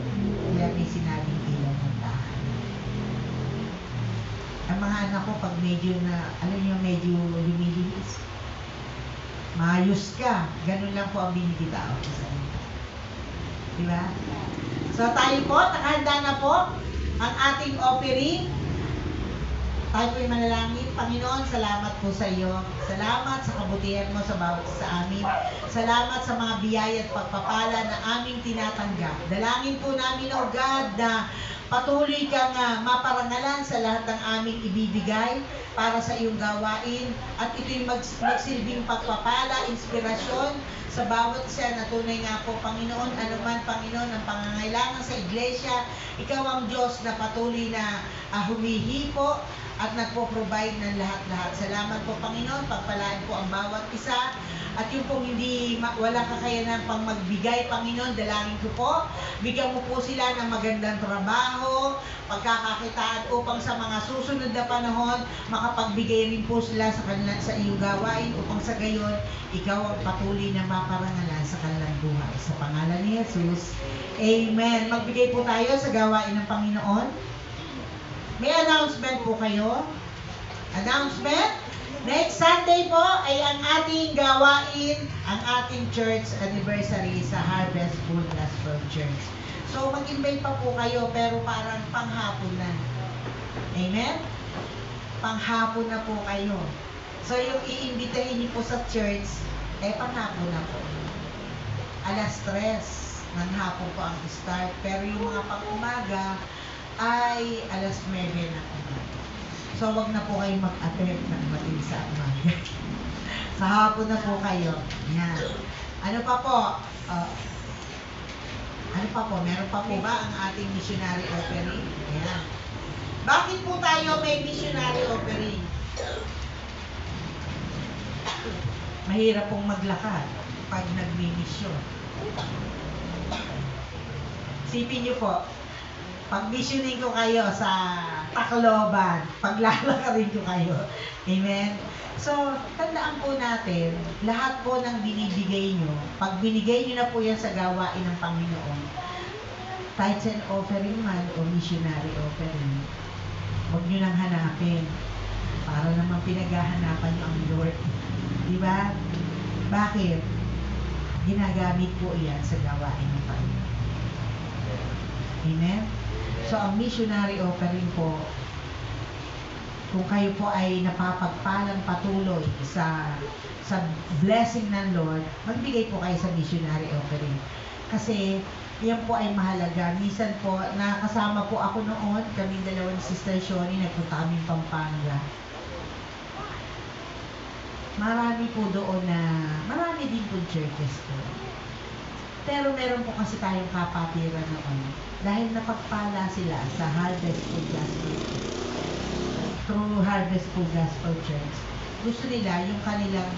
Kaya may sinabing ilaw ng tahanan. Ang mga anak ko, pag medyo medyo lumilihis, maayos ka. Ganun lang po ang binibitaw ko sa inyo. Diba? So tayo po, nakahanda na po ang ating offering. Tayo po yung manalangin. Panginoon, salamat po sa iyo. Salamat sa kabutihan mo sa bawat sa amin. Salamat sa mga biyaya at pagpapala na aming tinatanggap. Dalangin po namin, O God, na patuloy kang maparangalan sa lahat ng aming ibibigay para sa iyong gawain. At ito'y magsilbing pagpapala, inspirasyon sa bawat isa na tunay nga po, Panginoon, anuman, Panginoon, ang pangangailangan sa iglesia, ikaw ang Diyos na patuloy na humihipo at nagpo-provide ng lahat-lahat. Salamat po, Panginoon. Pagpalaan po ang bawat isa. At yung pong wala kakayanan pang magbigay, Panginoon, dalangin ko po. Bigyan mo po sila ng magandang trabaho, pagkakakitaan upang sa mga susunod na panahon, makapagbigay rin po sila sa iyong gawain upang sa gayon, ikaw ang patuloy na maparangalan sa kanilang buhay. Sa pangalan ni Jesus, Amen. Magbigay po tayo sa gawain ng Panginoon. May announcement po kayo. Announcement. Next Sunday po ay ang ating gawain, ang ating church anniversary sa Harvest Full Gospel Church. So mag-invite pa po kayo pero parang panghapon na. Amen? Panghapon na po kayo. So yung iimbitahin niyo po sa church, panghapon na po. Alas 3 ng hapon po ang start. Pero yung mga pang-umaga ay alas 9 na umaga. So, wag na po kayong mag-attend ng matin sa umaga. Sa hapon na po kayo. Yan. Ano pa po? Ano pa po? Meron pa po ba ang ating missionary offering? Ayan. Bakit po tayo may missionary offering? Mahirap pong maglakad pag nagmi-mission. Sipin niyo po, pag-missioning ko kayo sa Tacloban, paglalakarin ko kayo. Amen? So, tandaan po natin, lahat po ng binibigay nyo, pag binigay nyo na po yan sa gawain ng Panginoon, tithes and offering man o missionary offering, huwag nyo nang hanapin. Para naman pinaghahanapan nyo ang Lord. Diba? Bakit? Ginagamit po yan sa gawain ng Panginoon. Amen? So, ang missionary offering po, kung kayo po ay napapagpalang patuloy sa blessing ng Lord, magbigay po kayo sa missionary offering. Kasi, yan po ay mahalaga. Minsan po, nakasama po ako noon, kaming dalawa ni Sister Shoni, nagpunta kaming Pampanga. Marami po doon marami din po churches po. Pero meron po kasi tayong kapatiran noon. Dahil napagpala sila sa Harvest Full Gospel Church. Through Harvest Full Gospel Church. Gusto nila yung kanilang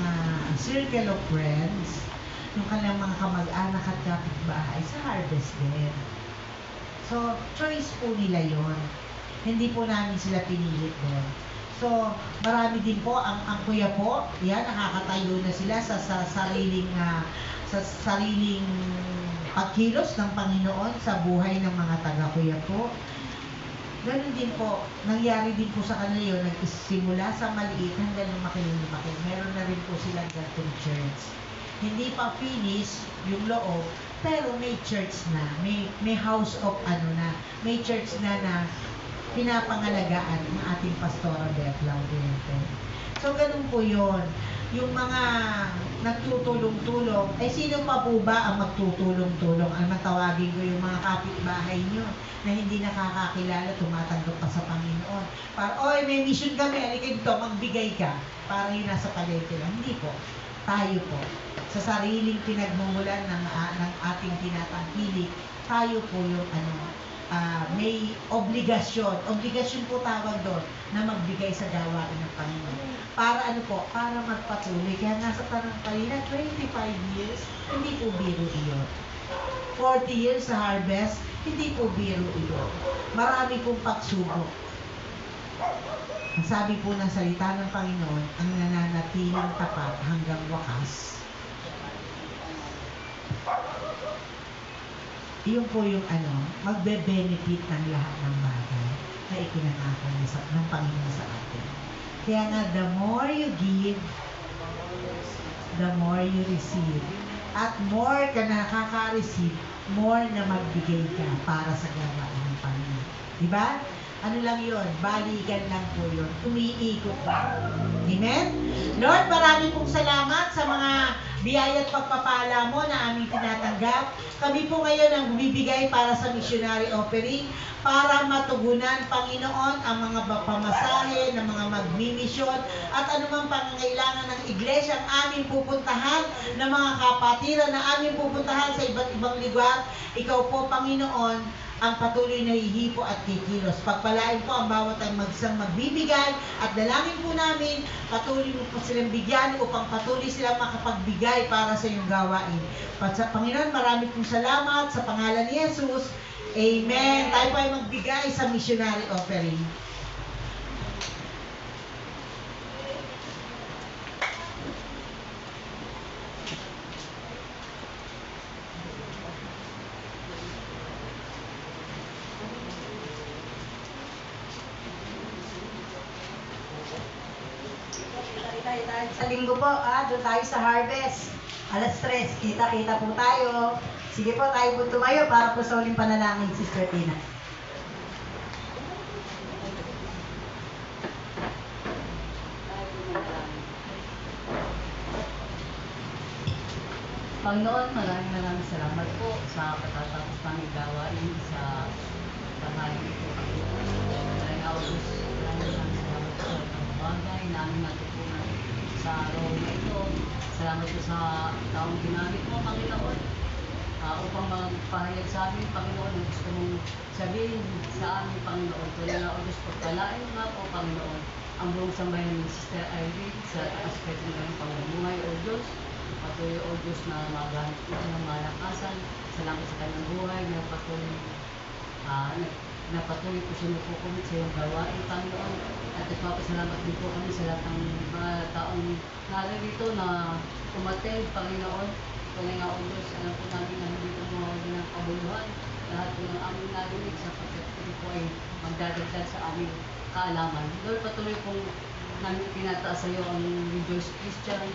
circle of friends, yung kanilang mga kamag-anak at kapitbahay sa Harvest din. So, choice po nila yon. Hindi po namin sila pinilit doon. So, marami din po, ang kuya po, yan, nakakatayo na sila sa sariling pagkilos ng Panginoon sa buhay ng mga taga-kuya po. Ganun din po, nangyari din po sa kanila yun, nagsimula sa maliit hanggang lumaki. Meron na rin po silang ganitong church. Hindi pa finish yung loob, pero may church na, may house of may church na pinapangalagaan ng ating Pastora Beth Laudente. So, ganun po yun. Yung mga nagtutulong-tulong, sino pa po ba ang magtutulong-tulong? Ang matawagin ko yung mga kapitbahay nyo na hindi nakakakilala, tumatanggap pa sa Panginoon. Oy, may mission kami, halika dito, magbigay ka. Para yun nasa palengke lang. Hindi po. Tayo po. Sa sariling pinagmumulan ng ating tinatangkilik, tayo po yung may obligasyon. Obligasyon po tawag doon na magbigay sa gawain ng Panginoon. Para Para magpatuloy. Kaya nasa tanong kanina, 25 years, hindi po biro iyon. 40 years sa Harvest, hindi po biro iyon. Marami pong pagsubok. Ang sabi po ng salita ng Panginoon, ang nananatiling tapat hanggang wakas. Iyon po yung magbe-benefit ng lahat ng bagay na ipinangako ng Panginoon sa atin. Kaya nga, the more you give, the more you receive. At more ka nakaka-receive, more na magbigay ka para sa gawain ng Panginoon. Diba? Ano lang yun? Balikan lang po yun. Umiikot pa. Amen? Lord, marami pong salamat sa mga biyaya at pagpapala mo na aming tinatanggap. Kami po ngayon ang bumibigay para sa missionary offering para matugunan, Panginoon, ang mga pamasahe ng mga magmimisyon at anumang pangangailangan ng iglesia ang aming pupuntahan, ng mga kapatiran na aming pupuntahan sa iba't ibang lugar. Ikaw po, Panginoon, ang patuloy na hihipo at kikilos. Pagpalain po ang bawat ang magbibigay at dalangin po namin, patuloy mo po silang bigyan upang patuloy silang makapagbigay para sa iyong gawain. Panginoon, marami pong salamat sa pangalan ni Jesus. Amen. Tayo po ay magbigay sa missionary offering. Sa linggo po, doon tayo sa harvest. Alas 3, kita-kita po tayo. Sige po, tayo po tumayo para po sa uling panalangin, Sister Tina. Panginoon, maraming salamat po sa katatapos pang gawain sa tanghali ito. Maraming August, maraming salamat po sa itong bagay na aming natutunan sa araw na ito. Salamat po sa taong ginamit mo, Panginoon, upang magpahayag sa amin, Panginoon, ang gusto mong sabihin sa amin, Panginoon. Tuloy na August, pagpalain mo nga po, Panginoon, ang buong sambayan ni Sister Irene sa aspect ng kanyang pamumuhay, O Diyos. Patuloy, O Diyos, na magamit mo ng malakasan. Salamat sa kanyang buhay na patuloy po siya napukumit sa iyong gawain, Panginoon. At nagpapasalamat din po kami sa lahat ng mga taong narito na umattend, Panginoon. Tuloy nga, O Diyos, alam po namin na hindi po mawawala ng kabuluhan. Lahat po ng aming narinig sapagkat ito po ay magdadagdag sa aming kaalaman. Lord, patuloy pong namin pinataas sa iyo ang Rejoice Christian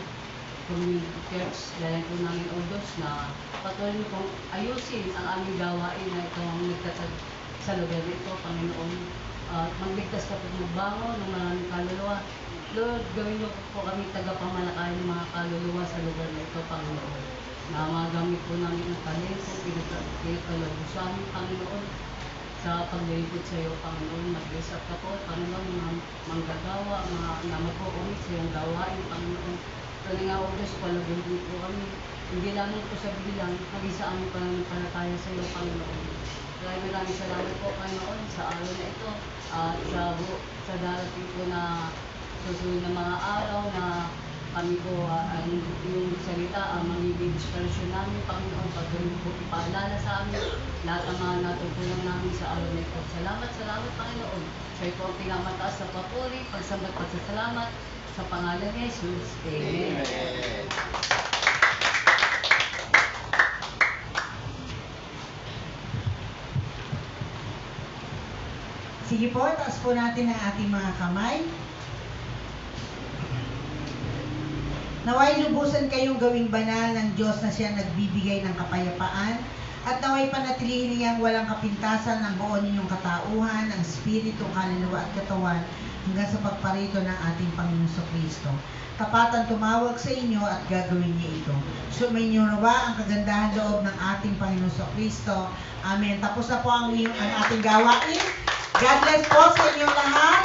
Community Church. Dahil po namin, O Diyos, na patuloy niyo pong ayusin ang aming gawain na ito ang nagtatag sa lugar nito, Panginoon. Magligtas ka po magbango ng maraming kaluluwa. Lord, gawin niyo po kami tagapamalakay ng mga kaluluwa sa lugar na ito, Panginoon. Na magamit po namin ang talento, pinagkaloob sa amin, Panginoon, sa paglilipot sa iyo, Panginoon. Mag-bless up ka po, Panginoon, mga manggagawa, mga na mag-uumit sa iyong gawain, Panginoon. Tuloy nga, O Diyos, palagay din po kami. Hindi lamang po sa bilang, maging sa aming pananampalataya sa iyo, Panginoon. Maraming salamat po, Panginoon, sa araw na ito. At sa darating po na susunod na mga araw na kami po ang yung salita ang magiging inspirasyon namin, Panginoon. Patuloy po ipaalala sa amin lahat ng mga natutunan namin sa araw na ito. Salamat, Panginoon. Sa ito ang pinamataas sa papuri, pagsambat, pagsasalamat sa pangalan ni Jesus. Amen. Sige po, taas po natin ang ating mga kamay. Naway lubusan kayong gawing banal ng Diyos na siya nagbibigay ng kapayapaan at naway panatilihin niyang walang kapintasan ng buo ninyong katauhan, ang spirito, kaluluwa at katawan hanggang sa pagparito ng ating Panginoon Kristo. Tapatan tumawag sa inyo at gagawin niya ito. Sumainyo nawa ang kagandahan loob ng ating Panginoon Kristo. Amen. Tapos na po ang ating gawain. God bless po sa inyong lahat.